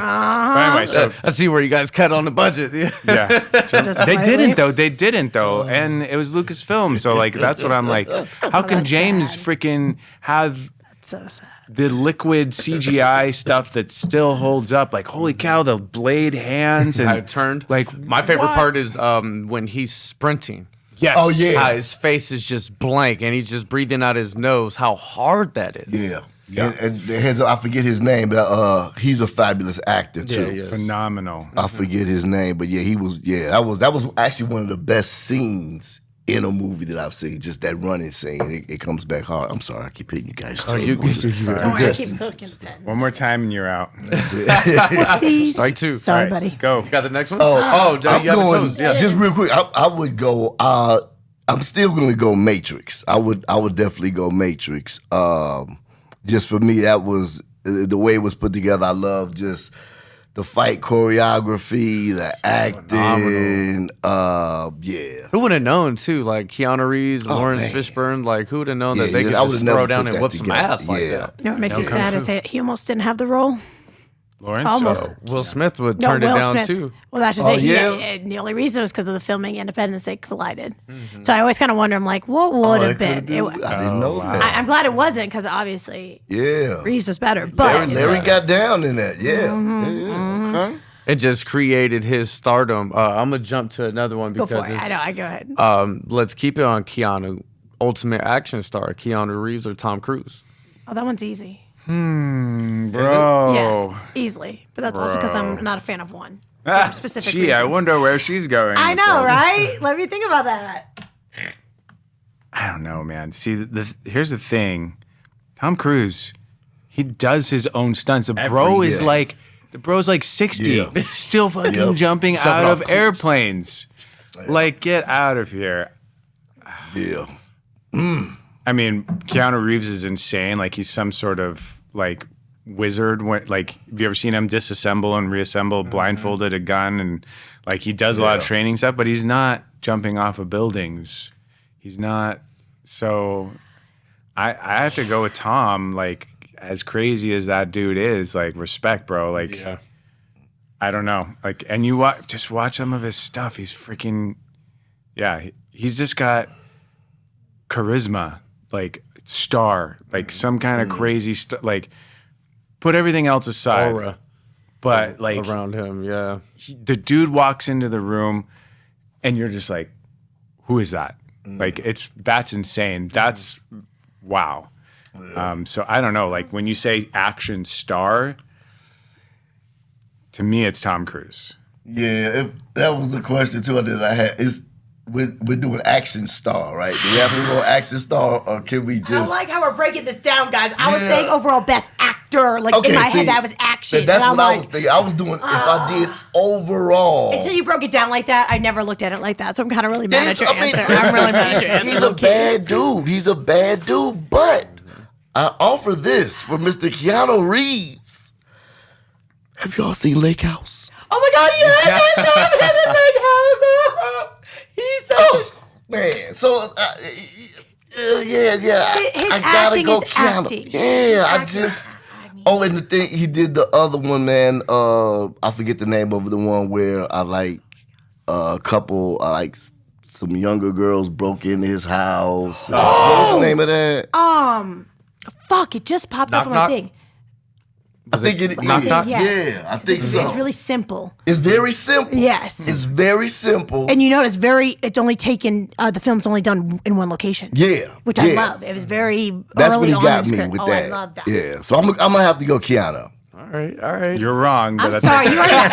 anyway, so I see where you guys cut on the budget. yeah, Just they slightly. didn't though. They didn't though, and it was Lucasfilm. So like, that's what I'm like. How can that's James sad. freaking have So sad. the liquid CGI stuff that still holds up? Like, holy cow, the blade hands and How it turned. Like, My favorite what? part is when he's sprinting. Yes. Oh, yeah. How his face is just blank and he's just breathing out his nose. How hard that is. Yeah. And heads up, I forget his name, but he's a fabulous actor too. Yeah, yeah. Phenomenal. I forget his name, but yeah, he was. Yeah, that was actually one of the best scenes in a movie that I've seen. Just that running scene, it comes back hard. I'm sorry, I keep hitting you guys. Oh, you Don't worry, I keep hooking pens. One more time and you're out. Tease. Strike two. Sorry, All right, buddy. Go. Got the next one? I'm you haven't going. chosen. Yeah. Just real quick, I would go. I'm still going to go Matrix. I would definitely go Matrix. Just for me, that was the way it was put together. I love just the fight choreography, the acting. Yeah. Who would have known too? Like Keanu Reeves, Lawrence man. Fishburne. Like who would have known that Yeah, they yeah, could I would've just never throw down put and that whoop some together. ass like Yeah. that? You know what makes me sad is that he almost didn't have the role. Lawrence? Almost. Will Smith would No, turn it Will down Smith. too. Well, that's just Oh, it. yeah? And the only reason was because of the filming Independence Day collided. So I always kind of wonder, I'm like, what would have been? I didn't know that. I'm glad it wasn't because obviously Yeah. Reeves was better. But Larry got down in that. Yeah. Yeah. Okay. It just created his stardom. I'm gonna jump to another one go because for it. I know. I go ahead. let's keep it on Keanu. Ultimate action star, Keanu Reeves or Tom Cruise? Oh, that one's easy. Bro. Yes, easily. But that's also because I'm not a fan of one. Ah, For specific gee, I reasons. wonder where she's going. I know, right? Let me think about that. I don't know, man. See, here's the thing. Tom Cruise, he does his own stunts. The bro's like 60, Yeah. still fucking jumping out off of cliffs. airplanes. Like, get out of here. Yeah. I mean, Keanu Reeves is insane. Like, he's some sort of like wizard. Like, have you ever seen him disassemble and reassemble blindfolded a gun? And like, he does a lot of training stuff, but he's not jumping off of buildings. He's not. So I have to go with Tom. Like, as crazy as that dude is, like, respect, bro. Like, I don't know. Like, and you just watch some of his stuff. He's freaking, he's just got charisma, like star, like some kind of crazy stuff. Like, put everything else aside. Aura But like, around him, yeah. the dude walks into the room, and you're just like, who is that? Like, that's insane. That's wow. So I don't know. Like, when you say action star, to me, it's Tom Cruise. Yeah, if that was the question too that I had. We're doing action star, right? Do we have to go action star, or can we I just? like how we're breaking this down, guys. I was Yeah. saying overall best actor. Like in my head, that was action. That's and what I'm I was thinking. I was doing if I did overall. Until you broke it down like that, I never looked at it like that. So I'm kind of really mad at your I mean, answer. I'm really mad at your answer. He's a bad dude. He's a bad dude. But I offer this for Mr. Keanu Reeves. Have y'all seen Lake House? Oh my God, yes! I love him in Lake House. He's so. Oh man, so yeah. His I gotta acting go is Keanu. acting. Yeah, I Acting. just. Oh, and the thing he did the other one, man. I forget the name of the one where I like a couple. I like some younger girls broke into his house. What was the name of that? Fuck! It just popped up Knock, on my knock. thing. I think it is. Knock, knock? Yes. Yeah, I think It's, so. it's really simple. It's very simple. Yes. It's very simple. And you know, it's only taken, the film's only done in one location. Yeah. Which I yeah. love. It was very That's early what he on got in me the with script. that. I love that. Yeah. So I'm gonna have to go Keanu. All right. You're wrong. But I'm that's sorry. You already, and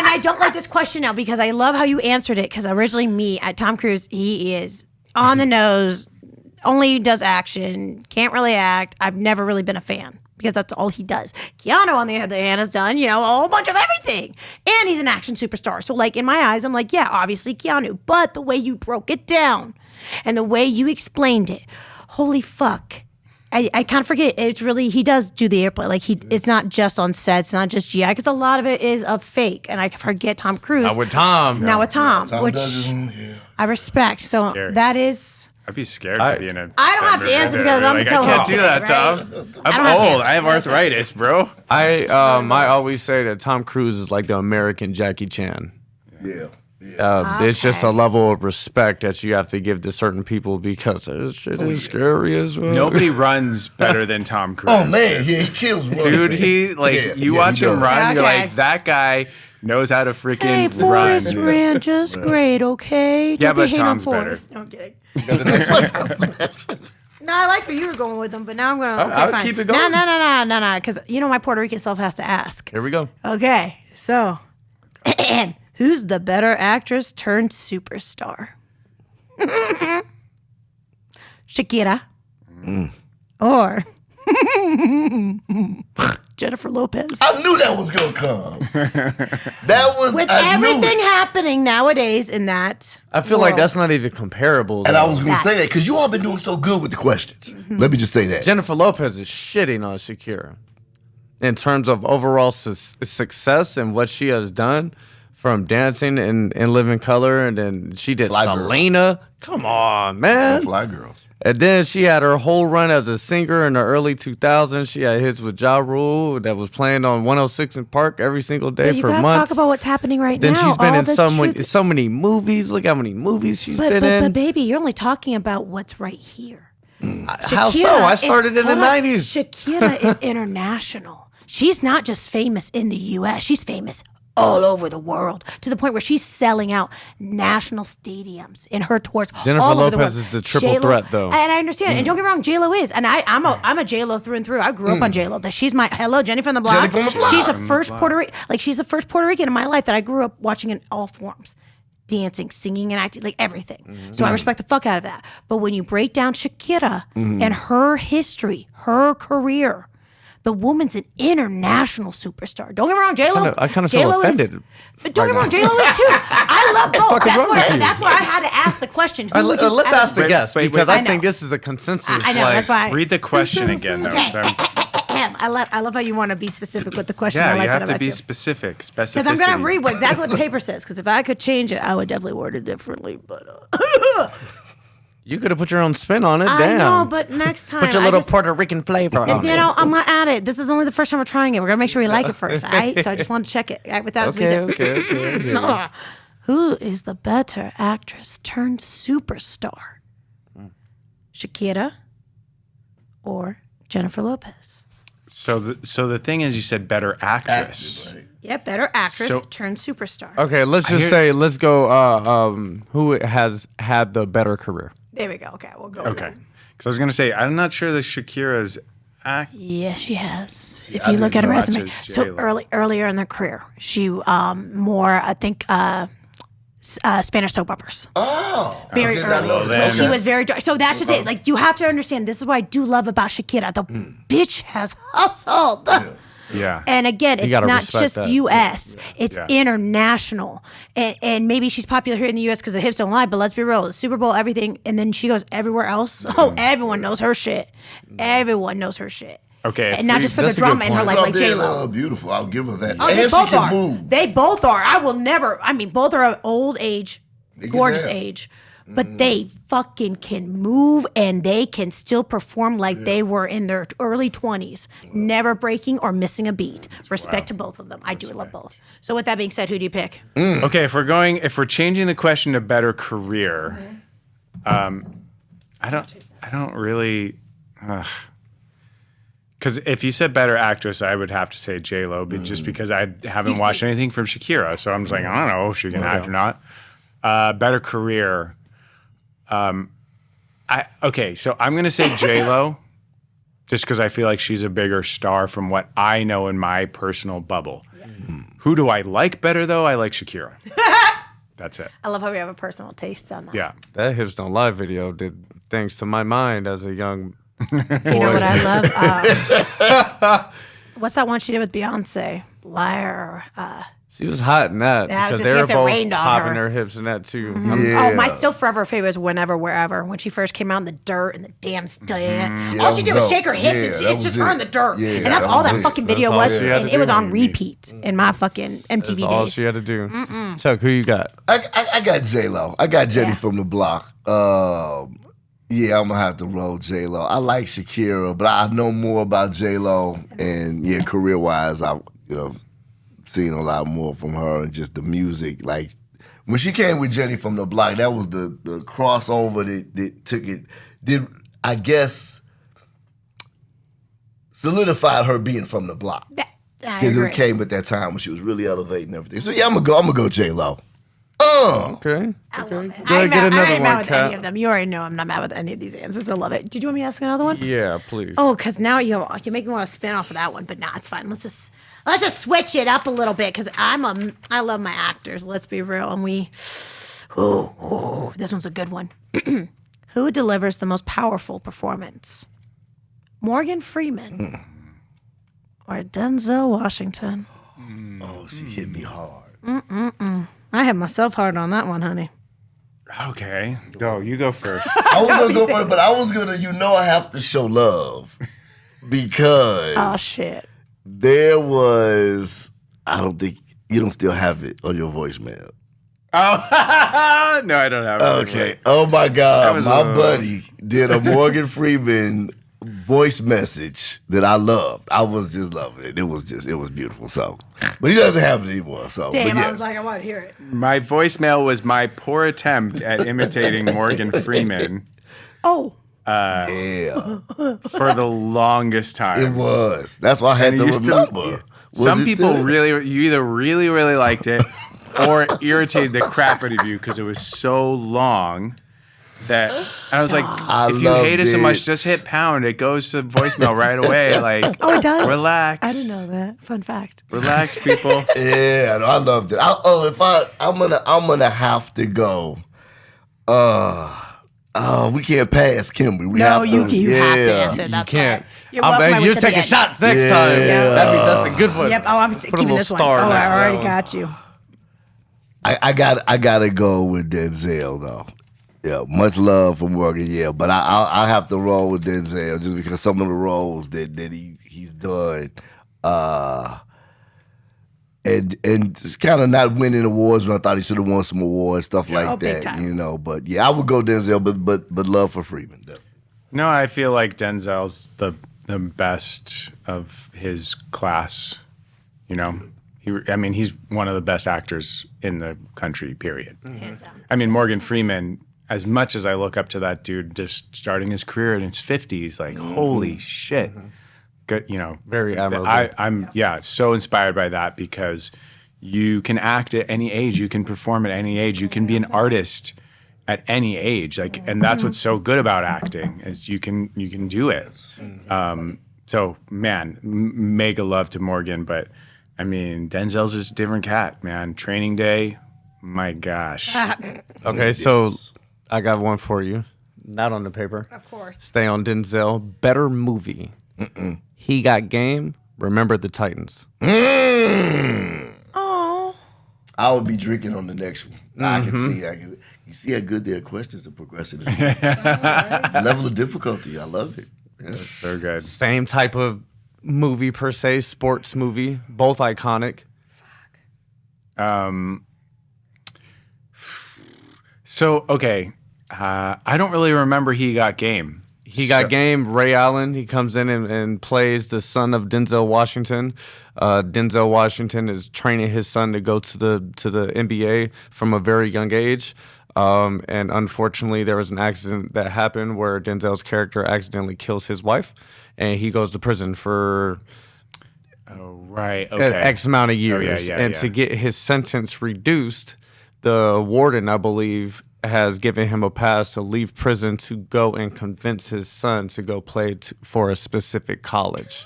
I don't like this question now because I love how you answered it. Because originally, Tom Cruise, he is on the nose, only does action, can't really act. I've never really been a fan because that's all he does. Keanu, on the other hand, has done, a whole bunch of everything. And he's an action superstar. So, like, in my eyes, I'm like, yeah, obviously Keanu. But the way you broke it down and the way you explained it, holy fuck. I can't forget. It's really he does do the airplay. Like it's not just on sets. It's not just GI because a lot of it is a fake. And I forget Tom Cruise. Not with Tom. Now with Tom, Tom which does I respect. So Scary. that is. I'd be scared to be in a. I don't have to answer because I'm the I can't co-host do that, today, Tom. right? don't I'm have to old. answer. I have arthritis, bro. I always say that Tom Cruise is like the American Jackie Chan. Yeah. It's just a level of respect that you have to give to certain people because this shit is scary as well. Nobody runs better than Tom Cruise. Oh man, he kills running. Dude, he you watch he him does. run, you're Okay. like, that guy knows how to freaking Hey, run. Forrest ran just great. Okay. Yeah, Don't be but hating on Tom's better. Forrest. No, I'm kidding. No, I like where you were going with them, but now I'm going to. Okay, I'll fine. keep it going. No, because my Puerto Rican self has to ask. Here we go. Okay, so who's the better actress turned superstar? Shakira or Jennifer Lopez? I knew that was gonna come. That was With I knew everything it. happening nowadays in that, I feel like world. that's not even comparable. And though. I was gonna say that because you all been doing so good with the questions. Let me just say that. Jennifer Lopez is shitting on Shakira in terms of overall success and what she has done from dancing and Living Color, and then she did Fly Girl. Selena. Come on, man. Fly girls. And then she had her whole run as a singer in the early 2000s. She had hits with Ja Rule that was playing on 106 in Park every single day you for gotta months. talk about what's happening right Then now. she's been all in the so many movies. Look how many movies she's been but in. baby, you're only talking about what's right here. How so? I started in the 90s. Shakira is international. She's not just famous in the U.S. She's famous all over the world to the point where she's selling out national stadiums in her tours. Jennifer all over the Lopez world. is the triple J-Lo, threat, though. and I understand. And don't get me wrong, J-Lo is, and I'm a J-Lo through and through. I grew up on J-Lo. She's my Jenny from the block. Jenny from the block. She's the first Puerto Rican. Like she's the first Puerto Rican in my life that I grew up watching in all forms. Dancing, singing, and acting, like everything. So I respect the fuck out of that. But when you break down Shakira and her history, her career, the woman's an international superstar. Don't get me wrong, J-Lo. I kinda feel J-Lo is- offended But don't get me wrong, J-Lo is too. I love both. fuck is wrong with you? That's why I had to ask the question. Who would you Let's ask the Wait, guest wait, because wait. I I think know. this is a consensus. I know, like, that's why. Read the question again, though. Okay. So, I love how you want to be specific with the question. yeah, I like you that have to about be you. specific. Because I'm going to Specificity. read exactly what the paper says. Because if I could change it, I would definitely word it differently. But You could have put your own spin on it. I Damn. know, but next time. Put your I little just- Puerto Rican flavor on You it. know, I'm gonna add it. This is only the first time we're trying it. We're gonna make sure we like it first, all right? So I just want to check it. All right, without Okay. Who is the better actress turned superstar? Shakira or Jennifer Lopez? So the thing is, you said better actress. Right. Yeah, better actress So- turned superstar. Okay, let's just say, let's go. Who has had the better career? There we go. Okay, we'll go. with Okay. that. Because I was going to say, I'm not sure that Shakira's act. Yes, she has. If I you look at didn't her know resume, much as so J-Lo. earlier in their career, she more I think Spanish soap operas. Oh, Very I did not early. know When that. she was very dark. So that's just it. Like you have to understand. This is what I do love about Shakira. The bitch has hustled. Yeah. And again, it's gotta not respect just that. U.S. It's Yeah. international. And maybe she's popular here in the U.S. because the hips don't lie. But let's be real, the Super Bowl, everything, and then she goes everywhere else. Oh, everyone knows her shit. Everyone knows her shit. Okay, And not just for the that's a good drama in her point. life, like J Lo. Beautiful. I'll give her that. Oh, and they she both can are. move. They both are. I will never. I mean, both are old age, get gorgeous there. age, but they fucking can move and they can still perform like they were in their early 20s, never breaking or missing a beat. Respect to both of them. I do love both. So with that being said, who do you pick? Okay, if we're changing the question to better career, I don't really, because if you said better actress, I would have to say J-Lo, but just because I haven't watched anything from Shakira, so I'm just like, I don't know if she can act or not. Better career, okay, so I'm gonna say J-Lo, just because I feel like she's a bigger star from what I know in my personal bubble. Who do I like better though? I like Shakira. That's it. I love how we have a personal taste on that. Yeah. That Hips Don't Lie video did things to my mind as a young You know what I love? What's that one she did with Beyonce? Liar. She was hot in that Yeah, I was because gonna they were say, it both rained on popping her. their hips in that too. Yeah. Oh, my still forever favorite was Whenever, Wherever. When she first came out in the dirt and the damn stand. Yeah, All that she did was was shake her dope. hips Yeah, and that it's just was her it. in the dirt. Yeah, and that's that all was that it. fucking That's video all was. she had to And it was do. on repeat in my fucking That's MTV all days. she had to do. Chuck, who you got? I got J-Lo. I got Jenny Yeah. from the block. Yeah, I'm gonna have to roll J-Lo. I like Shakira, but I know more about J-Lo, and yeah, career wise, I seen a lot more from her and just the music. Like when she came with Jenny from the block, that was the crossover that took it. Did I guess solidified her being from the block I because agree. it came at that time when she was really elevating everything. So yeah, I'm gonna go J-Lo. Okay. I love it. Go ahead, get I another ain't mad one, with Kat. any of them. You already know I'm not mad with any of these answers. I love it. Did you want me to ask another one? Yeah, please. Oh, because now you make me want to spin off of that one, but nah, it's fine. Let's just switch it up a little bit because I love my actors. Let's be real, and this one's a good one. Who delivers the most powerful performance? Morgan Freeman or Denzel Washington? Oh, she hit me hard. I have myself hard on that one, honey. Okay, go. You go first. I was gonna go for it, but I was gonna, I have to show love because Oh shit. there was. I don't think you don't still have it on your voicemail. Oh no, I don't have it. Okay. Oh my God, was my a- buddy did a Morgan Freeman voice message that I loved. I was just loving it. It was beautiful. So, but he doesn't have it anymore. So, Damn, but yes. I was like, I want to hear it. My voicemail was my poor attempt at imitating Morgan Freeman Oh, Yeah, for the longest time. it was. That's why I had And to it used to- remember. Was Some it people still- you either really liked it or it irritated the crap out of you because it was so long that I was like, I if you hate it so loved much, it. just hit pound. It goes to voicemail right away. Like, oh, it does. relax. I didn't know that. Fun fact. Relax, people. Yeah, no, I loved it. I'm gonna have to go. We can't pass Kimberly. We No, have to, you have to yeah. answer. That's Can't. fine. You're welcome. I went You're to the taking end. shots next Yeah. time. Yeah. That's a good one. Yep. Oh, I'm Put a keeping little this one. star Oh, next to I that already one. got you. I gotta go with Denzel though. Yeah, much love for Morgan. Yeah, but I have to roll with Denzel just because some of the roles that he's done, and it's kind of not winning awards when I thought he should have won some awards, stuff like Oh, big that. time. But yeah, I would go Denzel, but love for Freeman. Though. No, I feel like Denzel's the best of his class. He's one of the best actors in the country, period. Hands down. I mean, Morgan Freeman, as much as I look up to that dude just starting his career in his 50s, like, holy shit. Good, Very admirable. I'm so inspired by that because you can act at any age, you can perform at any age, you can be an artist at any age. Like, and that's what's so good about acting is you can do it. So man, mega love to Morgan, but I mean, Denzel's just a different cat, man. Training Day, my gosh. Okay, so I got one for you. Not on the paper. Of course. Stay on Denzel. Better movie. He Got Game. Remember the Titans. Oh. I would be drinking on the next one. I can see. You see how good their questions are progressing. Level of difficulty. I love it. Yeah. So good. Same type of movie per se, sports movie, both iconic. So, okay. I don't really remember He Got Game. He Got Game. Ray Allen. He comes in and plays the son of Denzel Washington. Denzel Washington is training his son to go to the NBA from a very young age. And unfortunately, there was an accident that happened where Denzel's character accidentally kills his wife, and he goes to prison for Right. Okay. X amount of years. yeah. To get his sentence reduced, the warden, I believe, has given him a pass to leave prison to go and convince his son to go play for a specific college.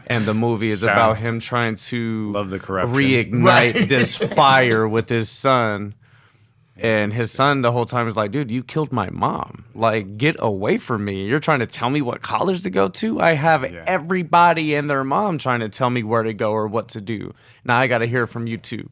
And the movie is about him trying to Love the corruption. reignite this fire with his son. And his son the whole time is like, dude, you killed my mom. Like, get away from me. You're trying to tell me what college to go to? I have everybody and their mom trying to tell me where to go or what to do. Now I got to hear from you too.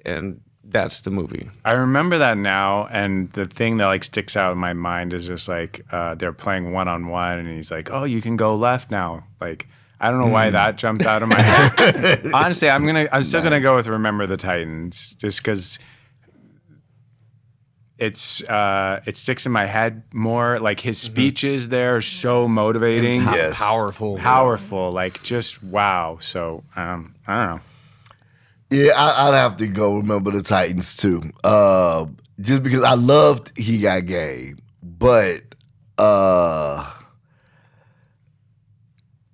And that's the movie. I remember that now, and the thing that like sticks out in my mind is just like they're playing one-on-one, and he's like, "Oh, you can go left now." Like, I don't know why that jumped out of my head. Honestly, I'm still gonna go with Remember the Titans, just because it sticks in my head more. Like his speeches there are so motivating, powerful, like just wow. So I don't know. Yeah, I'd have to go Remember the Titans too. Just because I loved He Got Game, but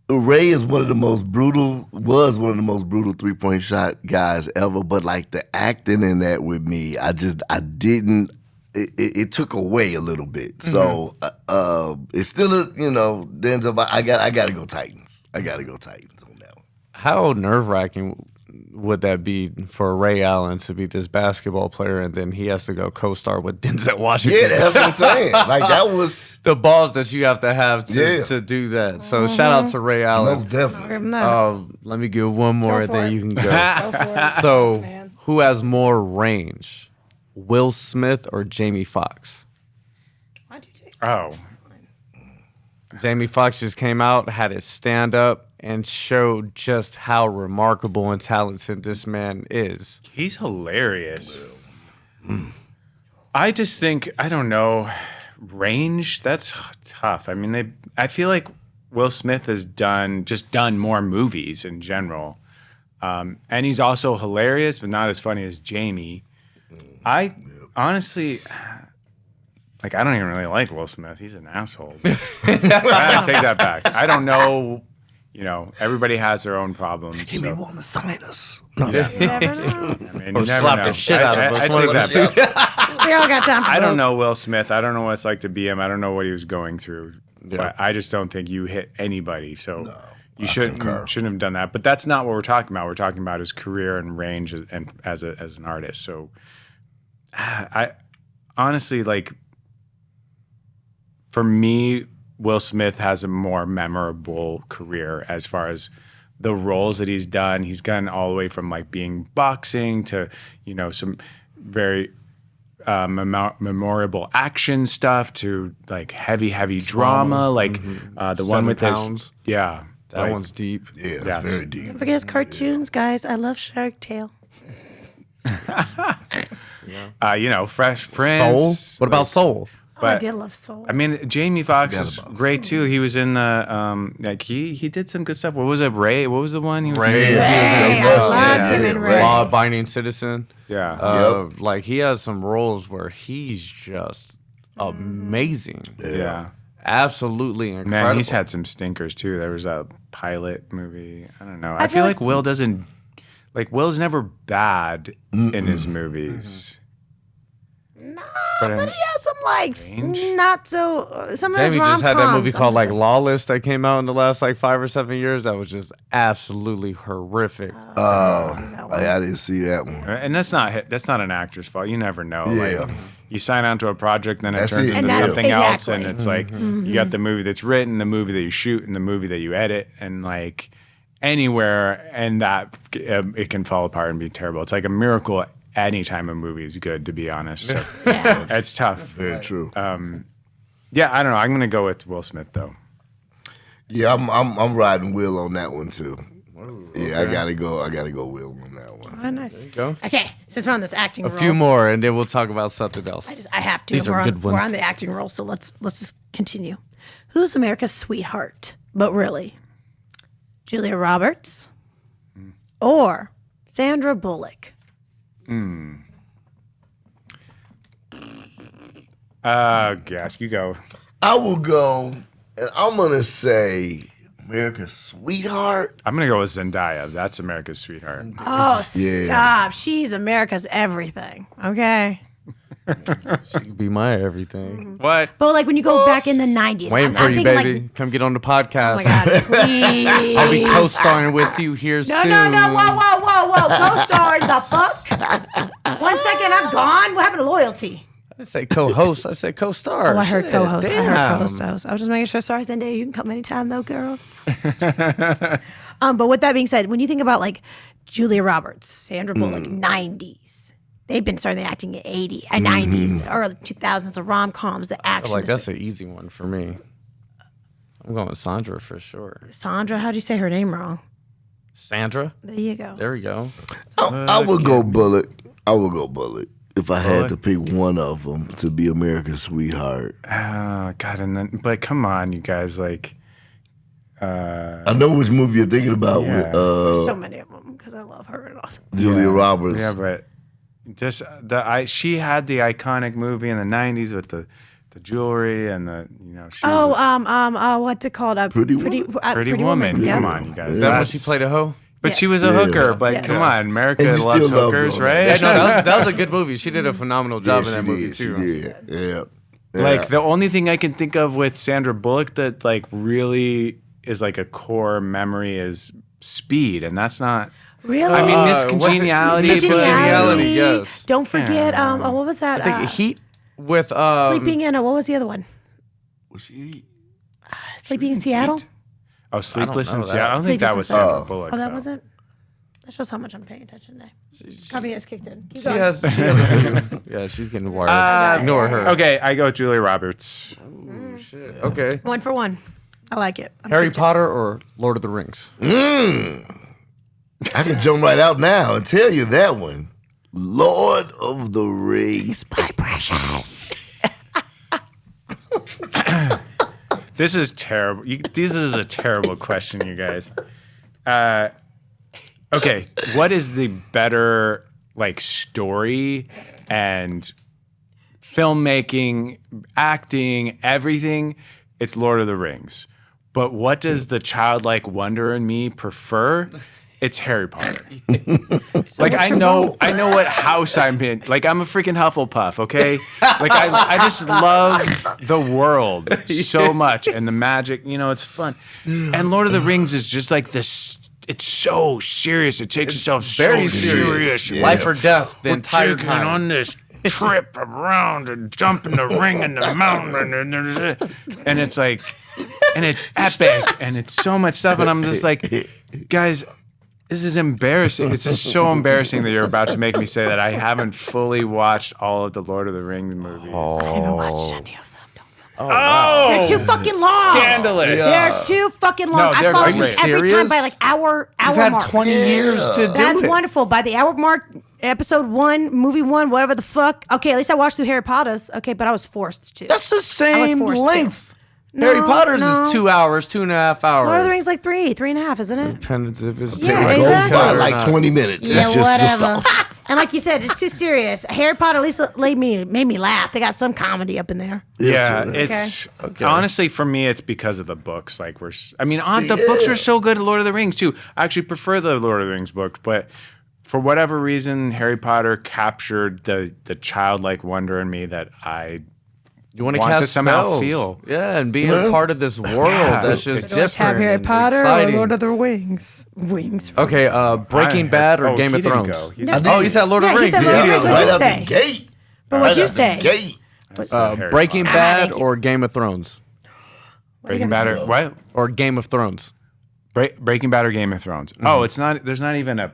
Ray is was one of the most brutal 3-point shot guys ever. But like the acting in that with me, I didn't. It took away a little bit. So it's still Denzel. I got to go Titans. I got to go Titans on that one. How nerve-wracking would that be for Ray Allen to be this basketball player and then he has to go co-star with Denzel Washington? Yeah, that's what I'm saying. Like that was the balls that you have to do that. So shout out to Ray Allen. most definitely. Let me give one more, Go for then it. you can go. Go for it. So, Man. who has more range, Will Smith or Jamie Foxx? Why'd you take Oh, Jamie Foxx just came out, had his stand up, and showed just how remarkable and talented this man is. he's hilarious. I just think I don't know range. That's tough. I mean, I feel like Will Smith has done more movies in general, and he's also hilarious, but not as funny as Jamie. I honestly, like, I don't even really like Will Smith. He's an asshole. I take that back. I don't know. Everybody has their own problems. He may want to sign us. You never know. I mean, Or you never slap know. the shit out of us. I take that back. We all got time for I don't both. know Will Smith. I don't know what it's like to be him. I don't know what he was going through. But I just don't think you hit anybody. So you shouldn't have done that. But that's not what we're talking about. We're talking about his career and range and as an artist. So I honestly, like, for me, Will Smith has a more memorable career as far as the roles that he's done. He's gone all the way from like being boxing to, some very memorable action stuff to like heavy drama. Like the one with Pounds. that That one's deep. Yeah, that's Yes. very deep. Don't forget his cartoons, guys. I love Shark Tale. Fresh Prince. Soul? What about Soul? I did love Soul. I mean, Jamie Foxx is great too. He was in the he did some good stuff. What was it? Ray? What was the one? He was Ray, I loved him in Ray. Law-abiding citizen. Yeah. Like he has some roles where he's just amazing. Yeah. Absolutely incredible. Man, he's had some stinkers too. There was a pilot movie. I don't know. I feel like Will doesn't Will's never bad in his movies. But he has some not so. Some of his Jamie rom-coms. just had that movie called I'm just Lawless that came out in the last 5 or 7 years. That was just absolutely horrific. I didn't see that one. And that's not an actor's fault. You never know. Yeah. Like, you sign on to a project, then it That's turns it. into And that's something else, exactly. and it's like you got the movie that's written, the movie that you shoot, and the movie that you edit, and like anywhere, and that it can fall apart and be terrible. It's like a miracle. Anytime a movie is good, to be honest. So it's tough. Very true. Yeah, I don't know. I'm gonna go with Will Smith though. Yeah, I'm riding Will on that one too. Yeah, I gotta go Will on that one. Oh, nice. Go. Okay, since we're on this acting A roll, few more, and then we'll talk about something else. I have to. These are we're good we're ones. on the acting roll, so let's just continue. Who's America's sweetheart? But really, Julia Roberts or Sandra Bullock? Gosh, you go. I will go, and I'm gonna say America's sweetheart. I'm gonna go with Zendaya. That's America's sweetheart. Oh, Yeah. stop! She's America's everything. Okay, She could be my everything. What? but like when you go back in the '90s, Waiting I'm for you, thinking baby. like, Come get on the podcast. oh my god, please! I'll be co-starring with you here No, soon. no, no! Whoa! Co-stars the fuck? 1 second. second. I'm gone. What happened to loyalty? I say co-host. I said co-star. Oh, I heard Shit, co-host. I heard damn. co-host. I was just making sure. Sorry, Zendaya, you can come anytime though, girl. But with that being said, when you think about like Julia Roberts, Sandra Bullock, 90s, they've been starting acting at 80s, 90s, early 2000s, the rom-coms, the action. Like that's an easy one for me. I'm going with Sandra for sure. Sandra, how'd you say her name wrong? Sandra. There you go. There we go. I would go Bullock. If I had to pick one of them to be America's sweetheart. Oh God, and then but come on, you guys, like. I know which movie you're thinking about Yeah. with There's so many of them because I love her and awesome. Julia Roberts. Yeah, but just she had the iconic movie in the '90s with the jewelry and the she was What's it called? Pretty Pretty Woman. Yeah. Come on, you guys. Is that when she played a hoe? But she Yes. was a hooker. But Yes. come on, America And you loves still loved her hookers, on that. right? Yeah, no, that was a good movie. She did a phenomenal job in that movie too. She did. Yeah. Like the only thing I can think of with Sandra Bullock that like really is like a core memory is Speed, and that's not. Really? I mean, Miss what's it- Congeniality. Miss but- Congeniality, yes. Don't forget. Yeah. What was that? I think Heat with Sleeping in. What was the other one? Was she? Sleeping in Seattle. Oh, Sleepless know in that. Seattle. I don't think Sleepless that in was Seattle. Sandra Bullock. Oh, that though. wasn't. That shows how much I'm paying attention today. Copy has kicked in. Keep She going. has a few. Yeah, she's getting wired. Ignore her. Okay, I go Julia Roberts. Oh, shit. Okay. 1 for 1. I like it. Harry Potter or Lord of the Rings? I can jump right out now and tell you that one. Lord of the Rings, my precious. This is terrible. This is a terrible question, you guys. Okay, what is the better like story and filmmaking, acting, everything? It's Lord of the Rings. But what does the childlike wonder in me prefer? It's Harry Potter. Like I know what house I'm in. Like I'm a freaking Hufflepuff, okay? Like I just love the world so much and the magic, it's fun. And Lord of the Rings is just like this. It's so serious. It takes itself Very so serious. serious. Life or death the entire Taking time. on this trip around and jumping the ring in the mountain and it's like and it's epic and it's so much stuff and I'm just like, guys, this is embarrassing. It's just so embarrassing that you're about to make me say that I haven't fully watched all of the Lord of the Rings movies. I haven't watched any of them. Oh, They're too fucking long. scandalous. They're too fucking long. No, I they're fall great. asleep every time Serious? by like hour You've had mark. 20 years to do That's it. wonderful. By the hour mark, episode 1, movie 1, whatever the fuck. Okay, at least I watched through Harry Potter's. Okay, but I was forced to. That's the same forced to. length. Harry Potter's no. is 2 hours, 2.5 hours. Lord of the Rings like 3.5, isn't it? Depends if it's Yeah, It goes goes exactly. by or like not. 20 minutes. Yeah, It's just whatever. the stuff. And like you said, it's too serious. Harry Potter at least made me laugh. They got some comedy up in there. Yeah, Yes, it's honestly for me, it's because of the books. Like the books are so good. Lord of the Rings too. I actually prefer the Lord of the Rings book, but for whatever reason, Harry Potter captured the childlike wonder in me that I You want want cast to somehow spells. feel. Yeah, and being a part of this world that's just Do I different. tap Harry and Potter exciting. or Lord of the Rings? Wings. Okay, Breaking Bad or Game he of didn't Thrones? go. He No. didn't. Oh, he said Lord of Yeah, the he Rings. said Lord of the Rings. Yeah. What'd you Right out say? the gate. But what'd you Out the say? gate. Harry Breaking Potter. Bad thank you. or Game of Thrones? Breaking Bad or what? Or Game of Thrones? Breaking Bad or Game of Thrones? Oh, it's not. There's not even close?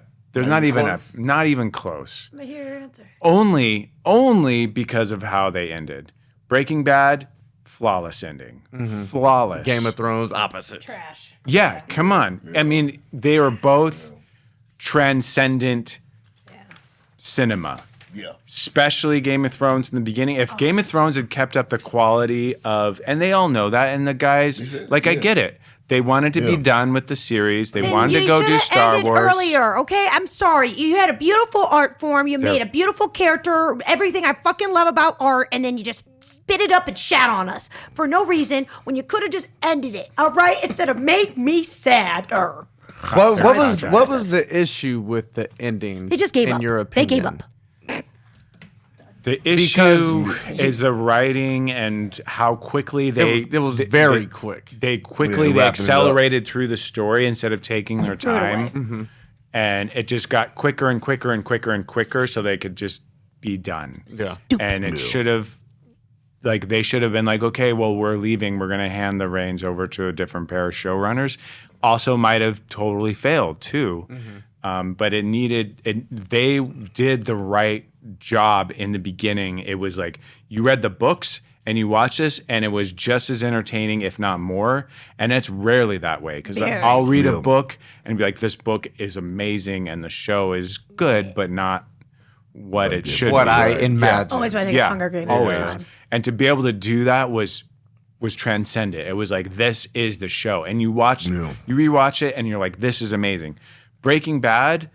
not even close. Let me hear your answer. Only because of how they ended. Breaking Bad, flawless ending. Flawless. Game of Thrones, opposite. Trash. Yeah, come on. I mean, they were both transcendent cinema. Yeah. Especially Game of Thrones in the beginning. If Game of Thrones had kept up the quality of, and they all know that, and the guys, I get it. They wanted to be done with the series. They wanted to go do Star ended Wars. earlier, okay? I'm sorry. You had a beautiful art form. You made a beautiful character. Everything I fucking love about art, and then you just spit it up and shat on us for no reason when you could have just ended it, all right? Instead of make me sadder. What was Sorry. what was the issue with the ending? They just gave in up. your They opinion? gave up. The issue is the writing and how quickly It was very quick. They quickly Yeah, they wrapping it accelerated through the story instead of taking their Threw it away. time, and it just got quicker and quicker and quicker and quicker, so they could just be done. Yeah. And it should have, like, they should have been like, okay, well, we're leaving. We're going to hand the reins over to a different pair of showrunners. Also might have totally failed too. But they did the right job in the beginning. It was like, you read the books and you watch this and it was just as entertaining, if not more. And it's rarely that way, because I'll read a book and be like, this book is amazing and the show is good, but not what it should What be. I imagine. Always when I think of Hunger Games. Always. Every time. And to be able to do that was transcendent. It was like, this is the show. And you rewatch it and you're like, this is amazing. Breaking Bad,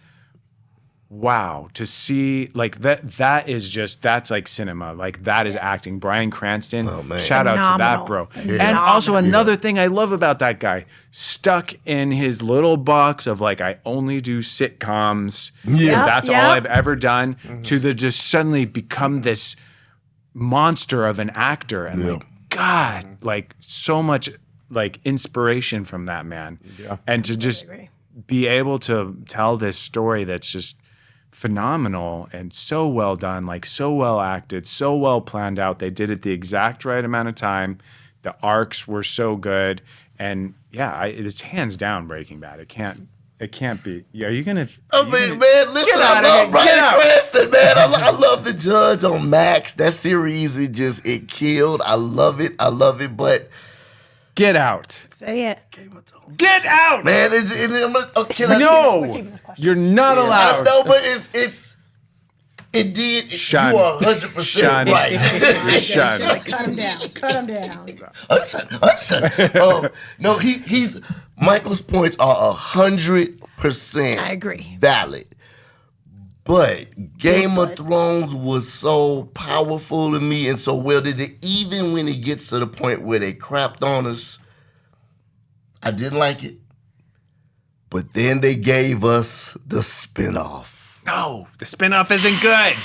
wow, to see like that's like cinema. Like that is acting. Bryan Cranston, shout out to that, bro. And also another thing I love about that guy, stuck in his little box of like, I only do sitcoms. Yeah. That's all I've ever done, to the just suddenly become this monster of an actor. And like, God, like so much like inspiration from that man. Yeah. And to just be able to tell this story that's just phenomenal and so well done, like so well acted, so well planned out. They did it the exact right amount of time. The arcs were so good. And yeah, it's hands down Breaking Bad. It can't be. Yeah, are you gonna? Man, listen, I love Bryan Cranston, man. I love the Judge on Max. That series, it killed. I love it, but get out. Say it. Get out, man. No, you're not allowed. I know, but it did. Sean, you are 100% right. You're Sean. Cut him down. Cut him down. Hudson. No, he's Michael's points are 100%. I agree. Valid. But Game of Thrones was so powerful to me and so well did it. Even when it gets to the point where they crapped on us, I didn't like it. But then they gave us the spinoff. No, the spinoff isn't good.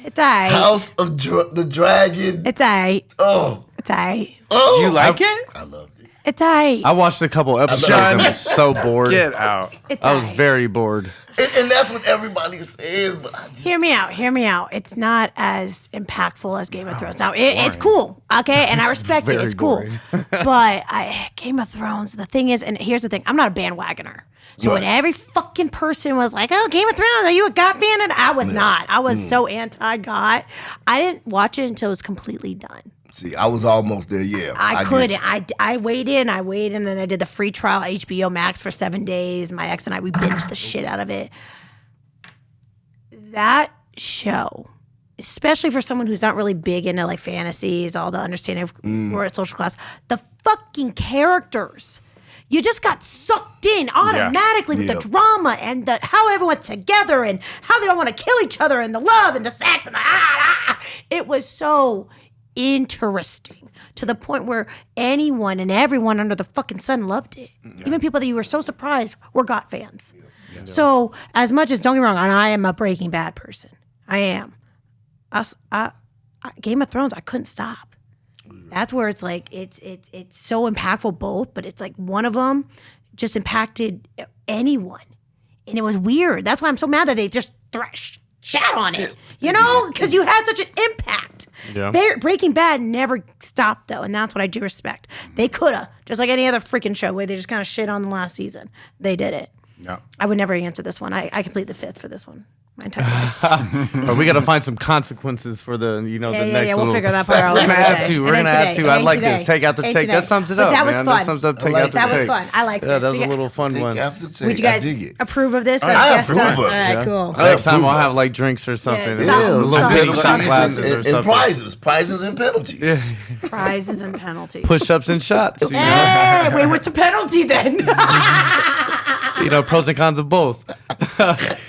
It's aight. House of the Dragon. It's aight. Oh. It's aight. Oh. You like it? I loved it. It's aight. I watched a couple episodes and was so bored. Get out. I was very bored. And that's what everybody says, but Hear me out. It's not as impactful as Game of Thrones. Now, it's cool, okay? And I respect it. It's cool. But Game of Thrones, the thing is, and here's the thing, I'm not a bandwagoner. So when every fucking person was like, oh, Game of Thrones, are you a GOT fan? And I was not. I was so anti-GOT. I didn't watch it until it was completely done. see, I was almost there, yeah. I couldn't. I waited, and then I did the free trial at HBO Max for 7 days. My ex and I, we binged the shit out of it. That show, especially for someone who's not really big into like fantasies, all the understanding of we're at social class, the fucking characters. You just got sucked in automatically with the drama and how everyone's together and how they all want to kill each other and the love and the sex and the It was so interesting to the point where anyone and everyone under the fucking sun loved it. Even people that you were so surprised were GOT fans. So as much as, don't get me wrong, and I am a Breaking Bad person. I am. Game of Thrones, I couldn't stop. That's where it's like it's so impactful both, but it's like one of them just impacted anyone, and it was weird. That's why I'm so mad that they just shat on it, you know, because you had such an impact. Yeah. Breaking Bad never stopped though, and that's what I do respect. They coulda, just like any other freaking show where they just kind of shit on the last season. They did it. No. I would never answer this one. I complete the fifth for this one. My entire life. But we got to find some consequences for the, the next We'll little. figure that part out. We're gonna add to. It We're gonna ain't add today. to. It I ain't like today. this. Take out the Ain't take. today. That sums it But up, that was man. fun. That sums up. Take I out like the That was take. fun. I like Yeah, this. that was We a little fun one. After take, Would you guys I dig it. approve of this as I guest approve stars? of All it. right, cool. Next time approve I'll of have like drinks or something. Yeah, Yeah, little something. bitty shot Something. glasses or and something. prizes and penalties. Prizes and penalties. Push-ups and shots. Hey, wait, what's the penalty then? Pros and cons of both.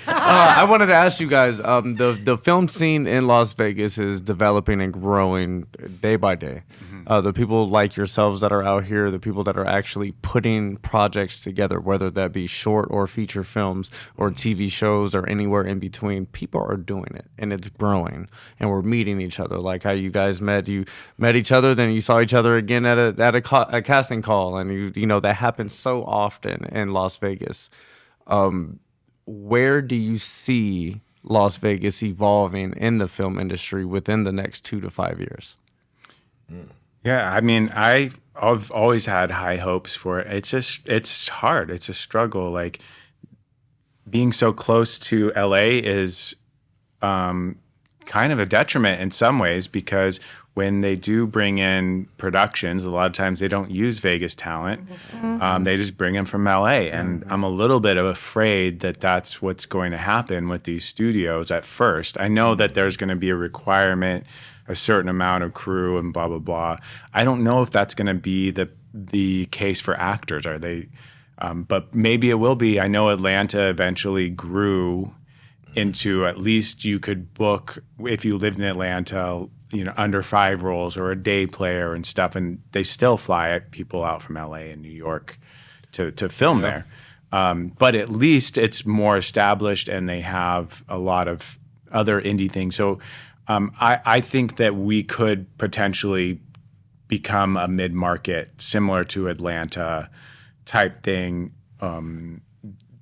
I wanted to ask you guys, the film scene in Las Vegas is developing and growing day by day. The people like yourselves that are out here, the people that are actually putting projects together, whether that be short or feature films or TV shows or anywhere in between, people are doing it and it's growing and we're meeting each other. Like how you guys met, each other, then you saw each other again at a casting call, and you know that happens so often in Las Vegas. Where do you see Las Vegas evolving in the film industry within the next 2 to 5 years? Yeah, I mean, I've always had high hopes for it. It's hard. It's a struggle. Like being so close to LA is kind of a detriment in some ways, because when they do bring in productions, a lot of times they don't use Vegas talent. They just bring them from LA. And I'm a little bit afraid that that's what's going to happen with these studios at first. I know that there's going to be a requirement, a certain amount of crew and blah, blah, blah. I don't know if that's going to be the case for actors. Are they? But maybe it will be. I know Atlanta eventually grew into, at least you could book, if you lived in Atlanta, under 5 roles or a day player and stuff, and they still fly people out from LA and New York to film there. But at least it's more established, and they have a lot of other indie things. So I think that we could potentially become a mid-market, similar to Atlanta type thing,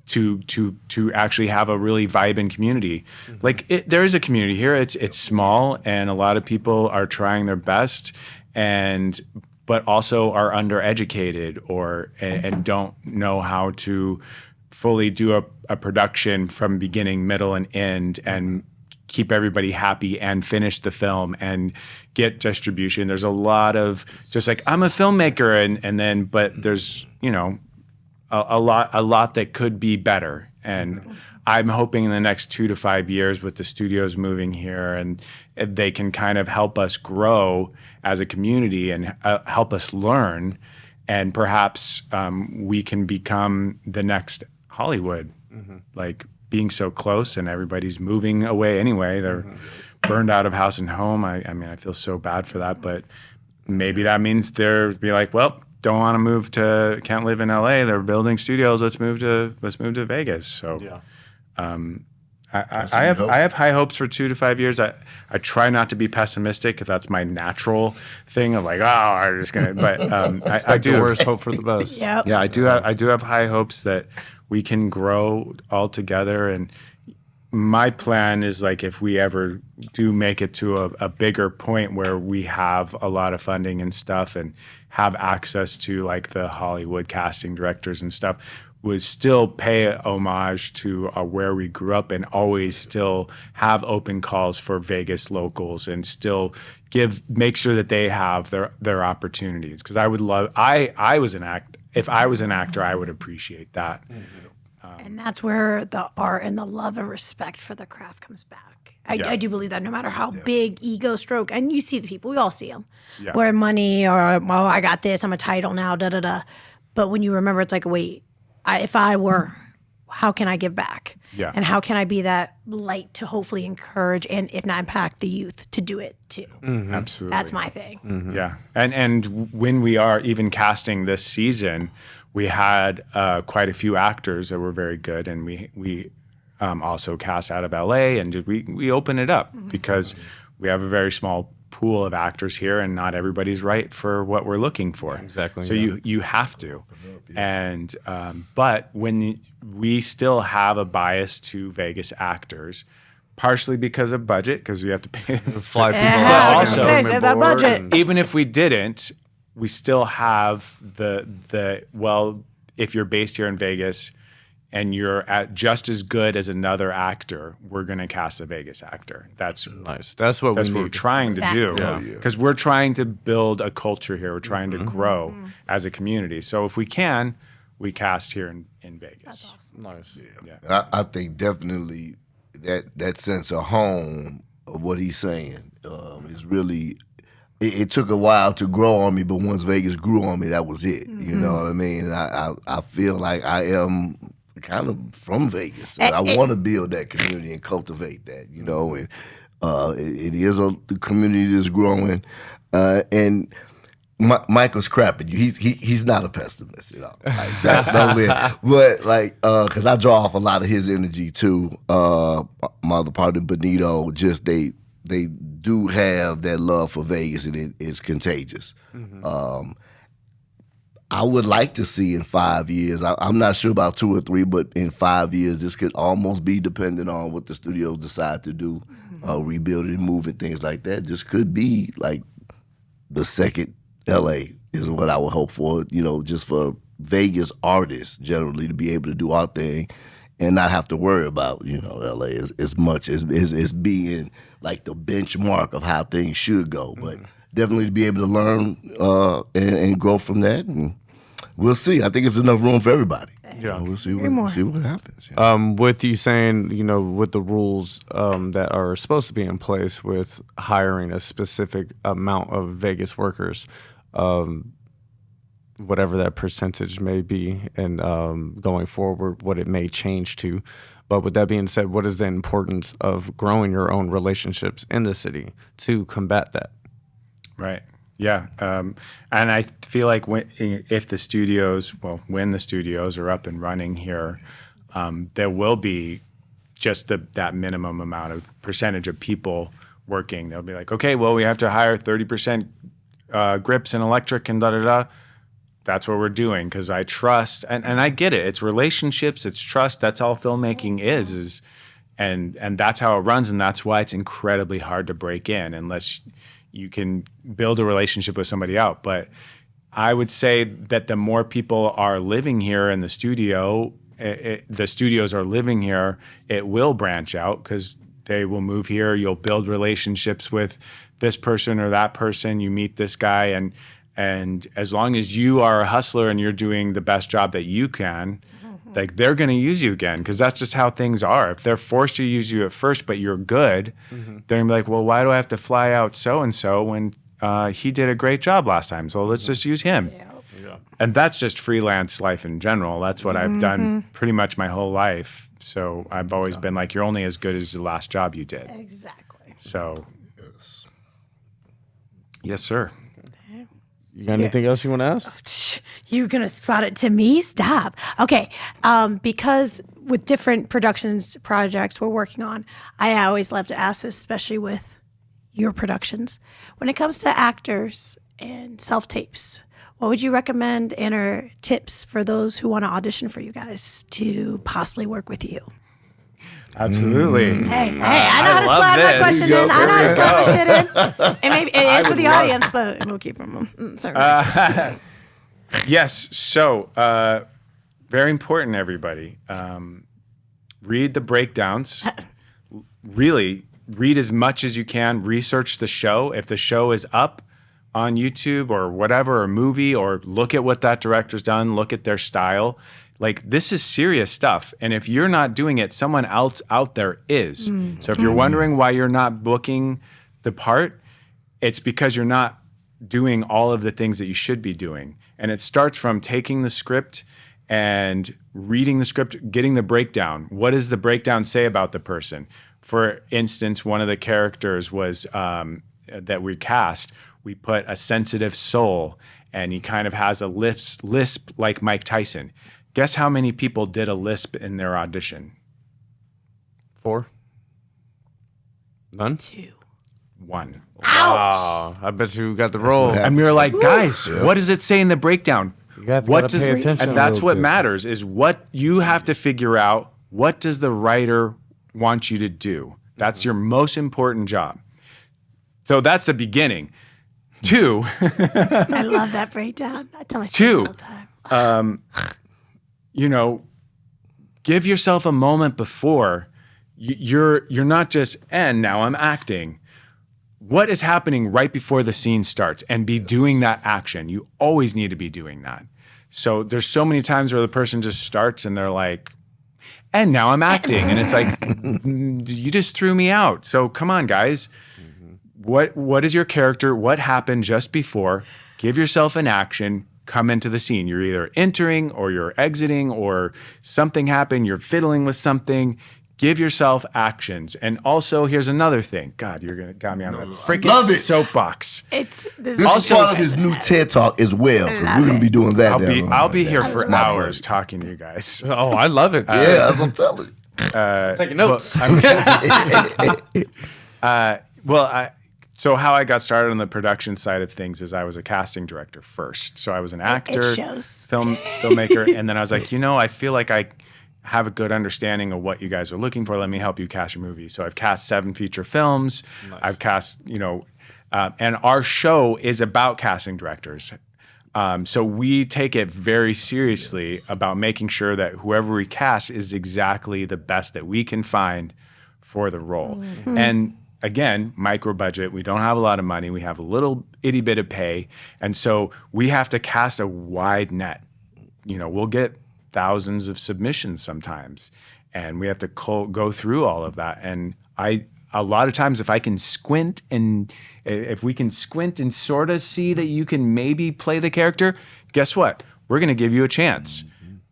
to actually have a really vibrant community. Like there is a community here. It's small, and a lot of people are trying their best, but also are undereducated and don't know how to fully do a production from beginning, middle, and end, and keep everybody happy and finish the film and get distribution. There's a lot of just like, I'm a filmmaker, and then but there's a lot that could be better. And I'm hoping in the next 2 to 5 years, with the studios moving here, and they can kind of help us grow as a community and help us learn, and perhaps we can become the next Hollywood, like being so close, and everybody's moving away anyway. They're burned out of house and home. I mean, I feel so bad for that, but maybe that means they'll be like, well, don't want to move can't live in LA. They're building studios. Let's move to Vegas. So, I have high hopes for 2 to 5 years. I try not to be pessimistic, because that's my natural thing of like, I'm just gonna. But I do the worst, hope for the best. Yep. Yeah, I do have high hopes that we can grow all together. And my plan is, like, if we ever do make it to a bigger point where we have a lot of funding and stuff, and have access to like the Hollywood casting directors and stuff, would still pay homage to where we grew up, and always still have open calls for Vegas locals, and still make sure that they have their opportunities. Because I would love, if I was an actor, I would appreciate that. And that's where the art and the love and respect for the craft comes back. I do believe that, no matter how big ego stroke, and you see the people, we all see them, where money or, I got this, I'm a title now, da-da-da. But when you remember, it's like, wait, if I were, how can I give back? Yeah. And how can I be that light to hopefully encourage, and if not impact, the youth to do it too? Absolutely. That's my thing. Yeah. And when we are even casting this season, we had quite a few actors that were very good, and we also cast out of LA, and we open it up because we have a very small pool of actors here, and not everybody's right for what we're looking for. Exactly. So you have to, and but when we still have a bias to Vegas actors, partially because of budget, because we have to pay Fly people Yeah, out. also say that budget. even if we didn't, we still have the if you're based here in Vegas and you're just as good as another actor, we're going to cast a Vegas actor. That's Nice. That's what we we're need. trying to do, Exactly. because we're trying to build a culture here. We're trying to grow as a community. So if we can, we cast here in Vegas. That's awesome. Nice. I think definitely that sense of home of what he's saying is really. It took a while to grow on me, but once Vegas grew on me, that was it. You know what I mean? I feel like I am kind of from Vegas, and I want to build that community and cultivate that. And it is a community that's growing, and. Michael's crapping you. He's not a pessimist at all. Like, but like, because I draw off a lot of his energy too. My other partner Benito, just they do have that love for Vegas, and it's contagious. I would like to see in 5 years. I'm not sure about 2 or 3, but in 5 years, this could almost be dependent on what the studios decide to do, rebuild it and move it, things like that. This could be like the second LA is what I would hope for, just for Vegas artists generally to be able to do our thing and not have to worry about, LA as much as being like the benchmark of how things should go. But definitely to be able to learn and grow from that. And we'll see. I think it's enough room for everybody. Yeah. We'll see what happens. With you saying, with the rules that are supposed to be in place with hiring a specific amount of Vegas workers, whatever that percentage may be, and going forward, what it may change to. But with that being said, what is the importance of growing your own relationships in the city to combat that? Right. Yeah. And I feel like when the studios are up and running here, there will be just that minimum amount of percentage of people working. They'll be like, okay, well, we have to hire 30% grips and electric and da-da-da. That's what we're doing because I trust, and I get it. It's relationships, it's trust. That's all filmmaking is and that's how it runs, and that's why it's incredibly hard to break in unless you can build a relationship with somebody out. But I would say that the more people are living here in the studio, the studios are living here, it will branch out because they will move here. You'll build relationships with this person or that person. You meet this guy, and as long as you are a hustler and you're doing the best job that you can, like they're going to use you again because that's just how things are. If they're forced to use you at first, but you're good, they're going to be like, well, why do I have to fly out so-and-so when he did a great job last time? So let's just use him. Yeah. And that's just freelance life in general. That's what I've done pretty much my whole life. So I've always been like, you're only as good as the last job you did. Exactly. So, yes, sir. You got anything else you want to ask? You're going to spot it to me? Stop. Okay. Because with different productions projects we're working on, I always love to ask this, especially with your productions. When it comes to actors and self-tapes, what would you recommend and or tips for those who want to audition for you guys to possibly work with you? Absolutely. Hey, I know how to slide my question in. I know how to slide my shit in. And maybe it is for the audience, but we'll keep them. Sorry. Yes. So, very important, everybody. Read the breakdowns. Really, read as much as you can. Research the show. If the show is up on YouTube or whatever, or movie, or look at what that director's done, look at their style. Like, this is serious stuff. And if you're not doing it, someone else out there is. So if you're wondering why you're not booking the part, it's because you're not doing all of the things that you should be doing. And it starts from taking the script and reading the script, getting the breakdown. What does the breakdown say about the person? For instance, one of the characters was that we cast, we put a sensitive soul, and he kind of has a lisp like Mike Tyson. Guess how many people did a lisp in their audition? 4? None? 2. 1. Wow. I bet you got the role. And we were like, guys, what does it say in the breakdown? You guys gotta pay attention. And that's a little what bit. matters is what you have to figure out. What does the writer want you to do? That's your most important job. So that's the beginning. 2. I love that breakdown. I tell my students all the time. Give yourself a moment before you're not just, and now I'm acting. What is happening right before the scene starts? And be doing that action. You always need to be doing that. So there's so many times where the person just starts and they're like, and now I'm acting. And it's like, you just threw me out. So come on, guys. What is your character? What happened just before? Give yourself an action. Come into the scene. You're either entering or you're exiting or something happened. You're fiddling with something. Give yourself actions. And also, here's another thing. God, got me on that freaking soapbox. This is part of his new TED Talk as well, because we're going to be doing that. I'll be here for hours talking to you guys. Oh, I love it. Yeah, that's what I'm telling you. Taking notes. So how I got started on the production side of things is I was a casting director first. So I was an actor, filmmaker, and then I was like, I feel like I have a good understanding of what you guys are looking for. Let me help you cast your movie. So I've cast 7 feature films. Nice. I've cast, and our show is about casting directors. So we take it very seriously about making sure that whoever we cast is exactly the best that we can find for the role. Mm-hmm. And again, micro budget. We don't have a lot of money. We have a little itty bit of pay. And so we have to cast a wide net. We'll get thousands of submissions sometimes. And we have to go through all of that. And a lot of times if we can squint and sort of see that you can maybe play the character, guess what? We're going to give you a chance.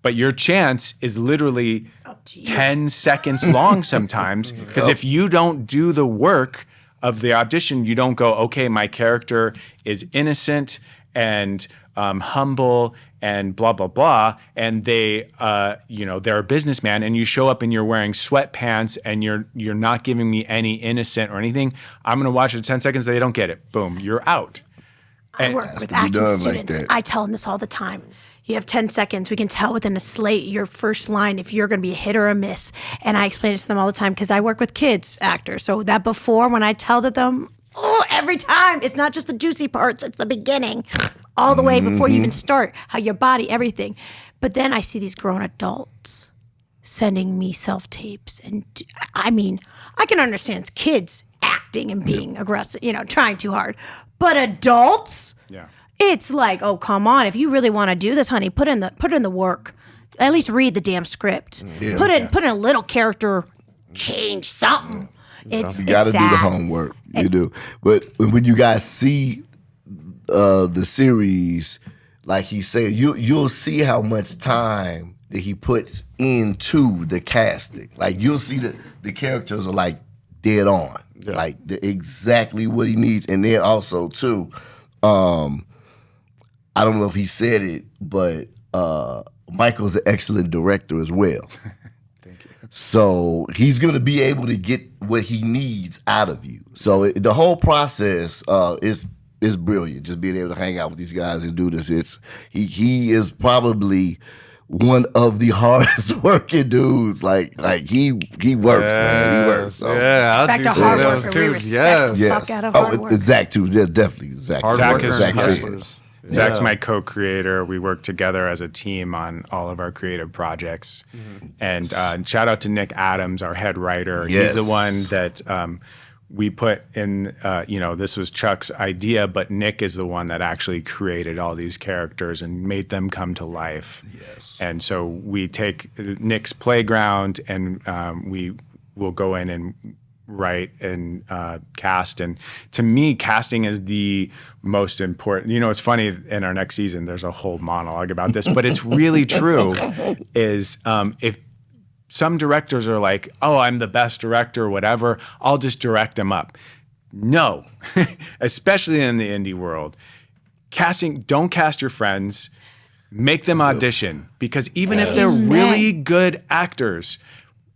But your chance is literally 10 seconds long sometimes, because if you don't do the work of the audition, you don't go, okay, my character is innocent and humble and blah, blah, blah, and they're a businessman, and you show up and you're wearing sweatpants and you're not giving me any innocent or anything, I'm going to watch it 10 seconds, they don't get it. Boom, you're out. I work with acting students. Like I tell them this all the time. You have 10 seconds. We can tell within a slate your first line if you're going to be a hit or a miss. And I explain it to them all the time because I work with kids actors. So that before, when I tell them, every time, it's not just the juicy parts, it's the beginning, all the way before you even start, how your body, everything. But then I see these grown adults sending me self-tapes. And I can understand kids acting and being aggressive, trying too hard. But adults? Yeah. It's like, oh, come on. If you really want to do this, honey, put in the work. At least read the damn script. Yeah. Put in a little character change, something. You got to do the homework. You do. But when you guys see the series, like he said, you'll see how much time that he puts into the casting. Like you'll see that the characters are like dead on, like exactly what he needs. And then also too, I don't know if he said it, but Michael's an excellent director as well. Thank you. So he's going to be able to get what he needs out of you. So the whole process is brilliant. Just being able to hang out with these guys and do this. He is probably one of the hardest working dudes. Like he works, man. He works. So. Yeah, respect a hard worker. We respect the fuck out of hard work. Zach too. Yeah, definitely Zach. Zach's my co-creator. We work together as a team on all of our creative projects. Mm-hmm. And shout out to Nick Adams, our head writer. Yes. He's the one that we put in, this was Chuck's idea, but Nick is the one that actually created all these characters and made them come to life. Yes. And so we take Nick's playground and we will go in and write and cast. And to me, casting is the most important. It's funny, in our next season, there's a whole monologue about this, but it's really true, is if some directors are like, oh, I'm the best director or whatever, I'll just direct them up. No, especially in the indie world. Don't cast your friends, make them audition, because even if they're really good actors,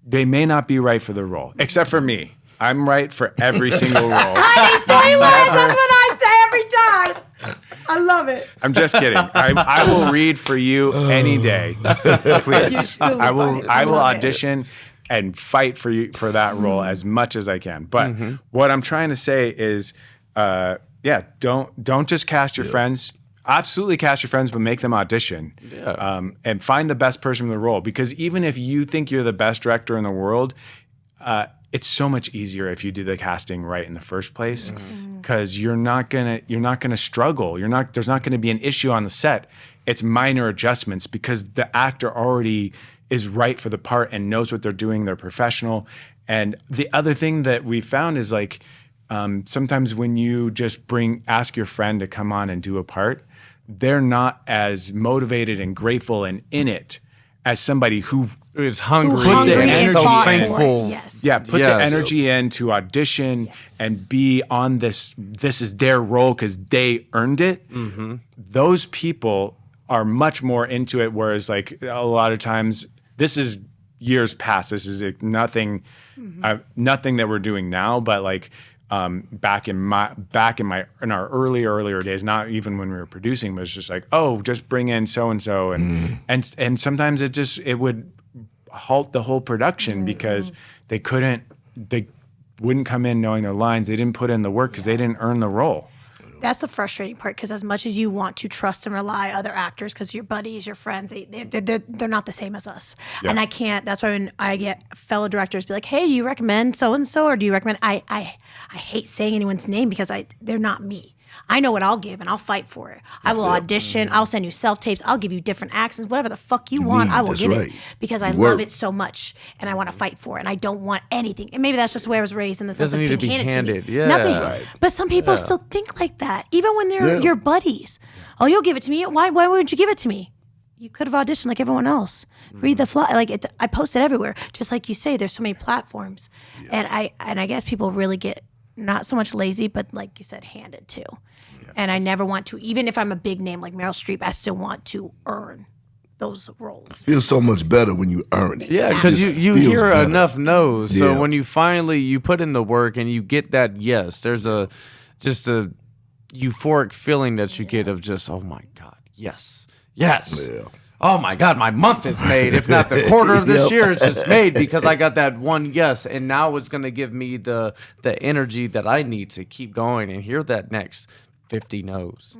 they may not be right for the role, except for me. I'm right for every single role. Honey, say less. That's what I say every time. I love it. I'm just kidding. I will read for you any day. Please. I will audition and fight for you for that role as much as I can. But what I'm trying to say is, don't just cast your friends. Absolutely cast your friends, but make them audition. Yeah. And find the best person for the role. Because even if you think you're the best director in the world, it's so much easier if you do the casting right in the first place, because you're not gonna struggle. There's not gonna be an issue on the set. It's minor adjustments because the actor already is right for the part and knows what they're doing. They're professional. And the other thing that we found is like sometimes when you just ask your friend to come on and do a part, they're not as motivated and grateful and in it as somebody who is hungry, put the energy, thankful. Yes. Yeah, put the energy in to audition and be on this. This is their role because they earned it. Mm-hmm. Those people are much more into it. Whereas, like a lot of times, this is years past. This is nothing that we're doing now. But like back in our earlier days, not even when we were producing, but it's just like, oh, just bring in so and so, and sometimes it would halt the whole production because they wouldn't come in knowing their lines. They didn't put in the work because they didn't earn the role. That's the frustrating part, because as much as you want to trust and rely other actors, because your buddies, your friends, they're not the same as us. Yeah. And I can't. That's why when I get fellow directors be like, "Hey, do you recommend so and so, or do you recommend?" I hate saying anyone's name because they're not me. I know what I'll give, and I'll fight for it. I will audition. I'll send you self-tapes. I'll give you different accents. Whatever the fuck you want, I will give it, because I love it so much, and I want to fight for it, and I don't want anything. And maybe that's just the way I was raised, in the sense of being handed to me. Yeah. Nothing. Right. But some people still think like that, even when they're your buddies. Oh, you'll give it to me. Why wouldn't you give it to me? You could have auditioned like everyone else. Read the fly. I post it everywhere. Just like you say, there's so many platforms. And I guess people really get not so much lazy, but like you said, handed to. Yeah. And I never want to, even if I'm a big name like Meryl Streep, I still want to earn those roles. It feels so much better when you earn it. Yeah, because you hear better. Enough no's. Yeah. So when you finally, you put in the work and you get that yes, there's just a euphoric feeling that you get of just, oh my God, yes. Yeah. Oh my God, my month is made. If not the quarter of this year, it's just made because I got that one yes. And now it's going to give me the energy that I need to keep going and hear that next 50 no's.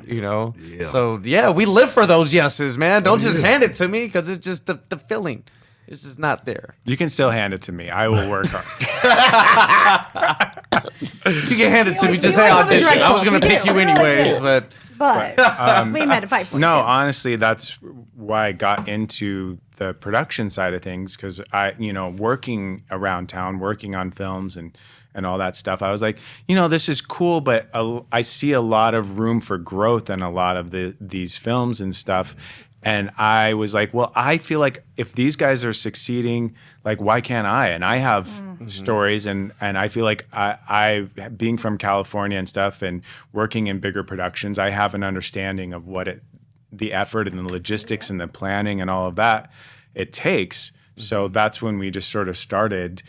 You know? Yeah. So, we live for those yeses, man. Don't just hand it to me, because it's just the feeling. It's just not there. You can still hand it to me. I will work hard. You can hand it to me. Just say audition. I was going to pick you anyways, but we had to fight for it. No, honestly, that's why I got into the production side of things, because working around town, working on films and all that stuff, I was like, this is cool, but I see a lot of room for growth in a lot of these films and stuff. And I was like, well, I feel like if these guys are succeeding, like, why can't I? And I have stories, and I feel like I being from California and stuff and working in bigger productions, I have an understanding of what the effort and the logistics and the planning and all of that it takes. So that's when we just sort of started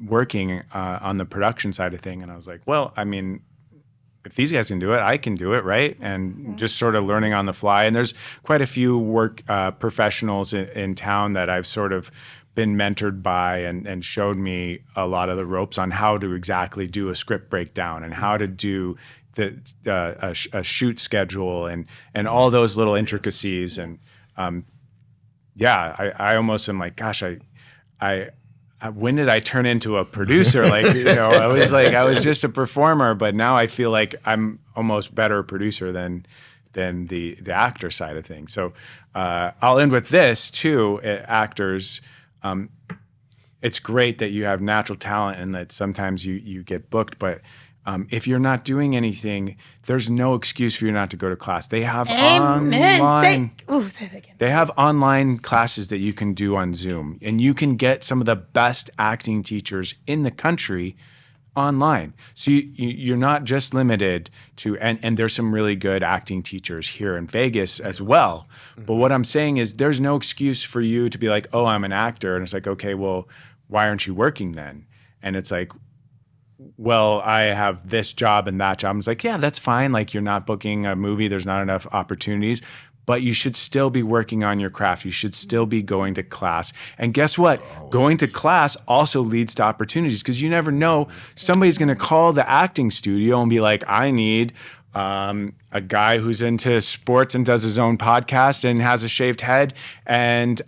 working on the production side of thing. And I was like, well, I mean, if these guys can do it, I can do it, right? And just sort of learning on the fly. And there's quite a few work professionals in town that I've sort of been mentored by and showed me a lot of the ropes on how to exactly do a script breakdown and how to do a shoot schedule and all those little intricacies. And I almost am like, gosh, I when did I turn into a producer? I was just a performer, but now I feel like I'm almost better producer than the actor side of things. So I'll end with this too, actors. It's great that you have natural talent and that sometimes you get booked, but if you're not doing anything, there's no excuse for you not to go to class. They have online. Say that again. They have online classes that you can do on Zoom, and you can get some of the best acting teachers in the country online. So you're not just limited to, and there's some really good acting teachers here in Vegas as well. But what I'm saying is there's no excuse for you to be like, oh, I'm an actor. And it's like, okay, well, why aren't you working then? And it's like, well, I have this job and that job. It's like, yeah, that's fine. Like, you're not booking a movie. There's not enough opportunities. But you should still be working on your craft. You should still be going to class. And guess what? Going to class also leads to opportunities, because you never know. Somebody's going to call the acting studio and be like, I need a guy who's into sports and does his own podcast and has a shaved head and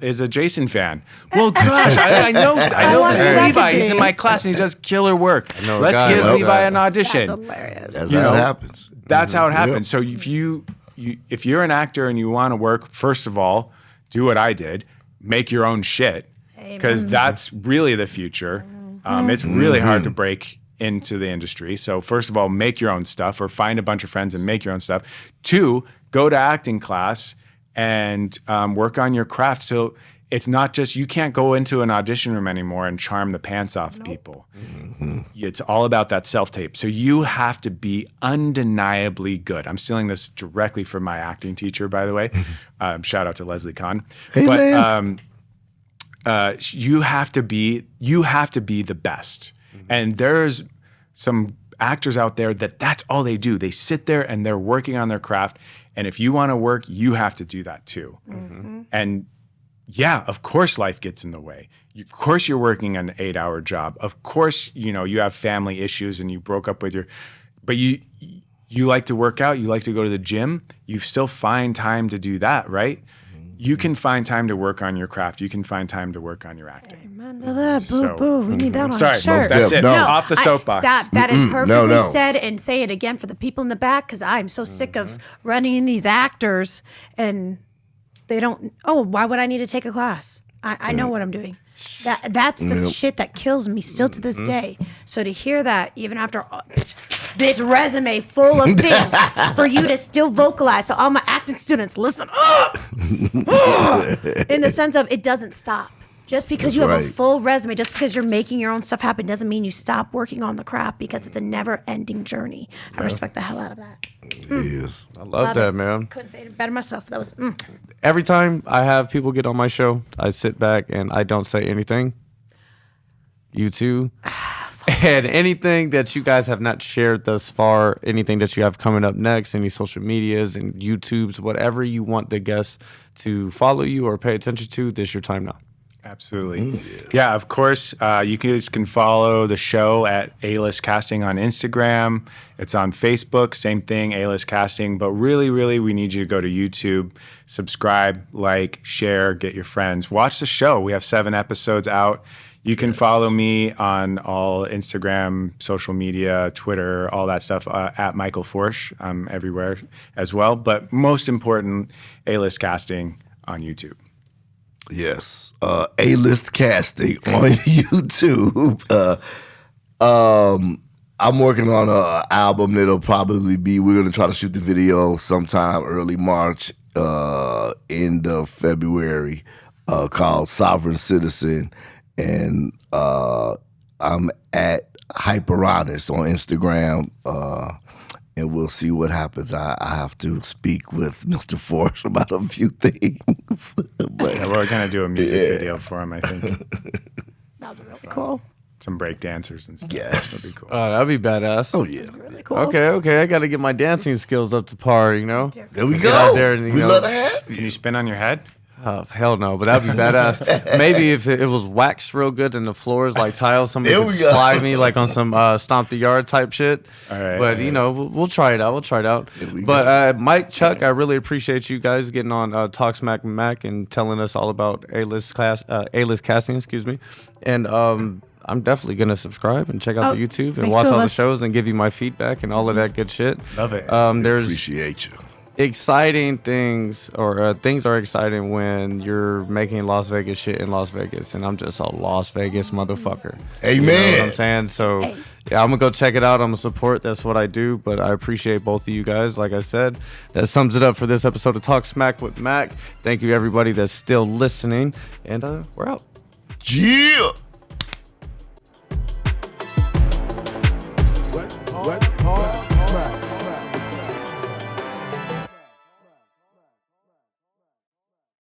is a Jason fan. Well, gosh, I know this Levi. He's in my class and he does killer work. Let's give Levi an audition. That's hilarious. That's how it happens. That's how it happens. So if you're an actor and you want to work, first of all, do what I did. Make your own shit, because that's really the future. It's really hard to break into the industry. So first of all, make your own stuff, or find a bunch of friends and make your own stuff. 2, go to acting class and work on your craft. So it's not just, you can't go into an audition room anymore and charm the pants off people. It's all about that self-tape. So you have to be undeniably good. I'm stealing this directly from my acting teacher, by the way. Shout out to Leslie Kahn. Hey, but you have to be the best. And there's some actors out there that's all they do. They sit there and they're working on their craft. And if you want to work, you have to do that too. Mm-hmm. And yeah, of course life gets in the way. Of course you're working an 8-hour job. Of course, you know, you have family issues and you broke up with but you like to work out, you like to go to the gym, you still find time to do that, right? You can find time to work on your craft. You can find time to work on your acting. Amen to that. Boo, boo. We need that on Sorry, a shirt. that's it. No. Off the soapbox. Stop. That is perfectly No. said. And say it again for the people in the back, because I'm so sick of running these actors and they don't. Oh, why would I need to take a class? I know what I'm doing. That's the shit that kills me still to this day. So to hear that, even after this resume full of things, for you to still vocalize, so all my acting students, listen up, in the sense of it doesn't stop. Just because you have a full resume, just because you're making your own stuff happen, doesn't mean you stop working on the craft, because it's a never-ending journey. I respect the hell out of that. It is. I love that, man. Couldn't say it better myself. That was. Every time I have people get on my show, I sit back and I don't say anything. You too. And anything that you guys have not shared thus far, anything that you have coming up next, any social medias and YouTubes, whatever you want the guests to follow you or pay attention to, this is your time now. Absolutely. Yeah, of course. You guys can follow the show at A-List Casting on Instagram. It's on Facebook, same thing, A-List Casting. But really, really, we need you to go to YouTube, subscribe, like, share, get your friends. Watch the show. We have 7 episodes out. You can follow me on all Instagram, social media, Twitter, all that stuff, at Michael Forsch. I'm everywhere as well. But most important, A-List Casting on YouTube. Yes, A-List Casting on YouTube. I'm working on an album that'll probably be, we're going to try to shoot the video sometime early March, end of February, called Sovereign Citizen. And I'm at Hyperonus on Instagram, and we'll see what happens. I have to speak with Mr. Forsch about a few things. But, Yeah, we're going to do a music video for him, I think. That was really cool. Some break dancers and stuff. Yes. That'd be cool. That'd be badass. oh, yeah. Really cool. Okay. I got to get my dancing skills up to par, you know? There we Get go. out there and, you we know, love to have you. Can you spin on your head? Oh, hell no, but that'd be badass. Maybe if it was waxed real good and the floor is like tiles, somebody There could we go. slide me like on some Stomp the Yard type shit. All right, But, all you know, we'll try it out. we But Mike, Chuck, I really appreciate you guys getting on TalkSmackWithMac and telling us all about A-List Casting, excuse me. And I'm definitely going to subscribe and check out the YouTube and makes watch two of all the us. shows and give you my feedback and all of that good shit. Love it. There's Appreciate you. exciting things, or things are exciting when you're making Las Vegas shit in Las Vegas, and I'm just a Las Vegas motherfucker. Amen. You know what I'm saying? So yeah, I'm gonna go check it out. I'm gonna support. That's what I do. But I appreciate both of you guys. Like I said, that sums it up for this episode of Talk Smack with Mac. Thank you everybody that's still listening, and we're out. Yeah.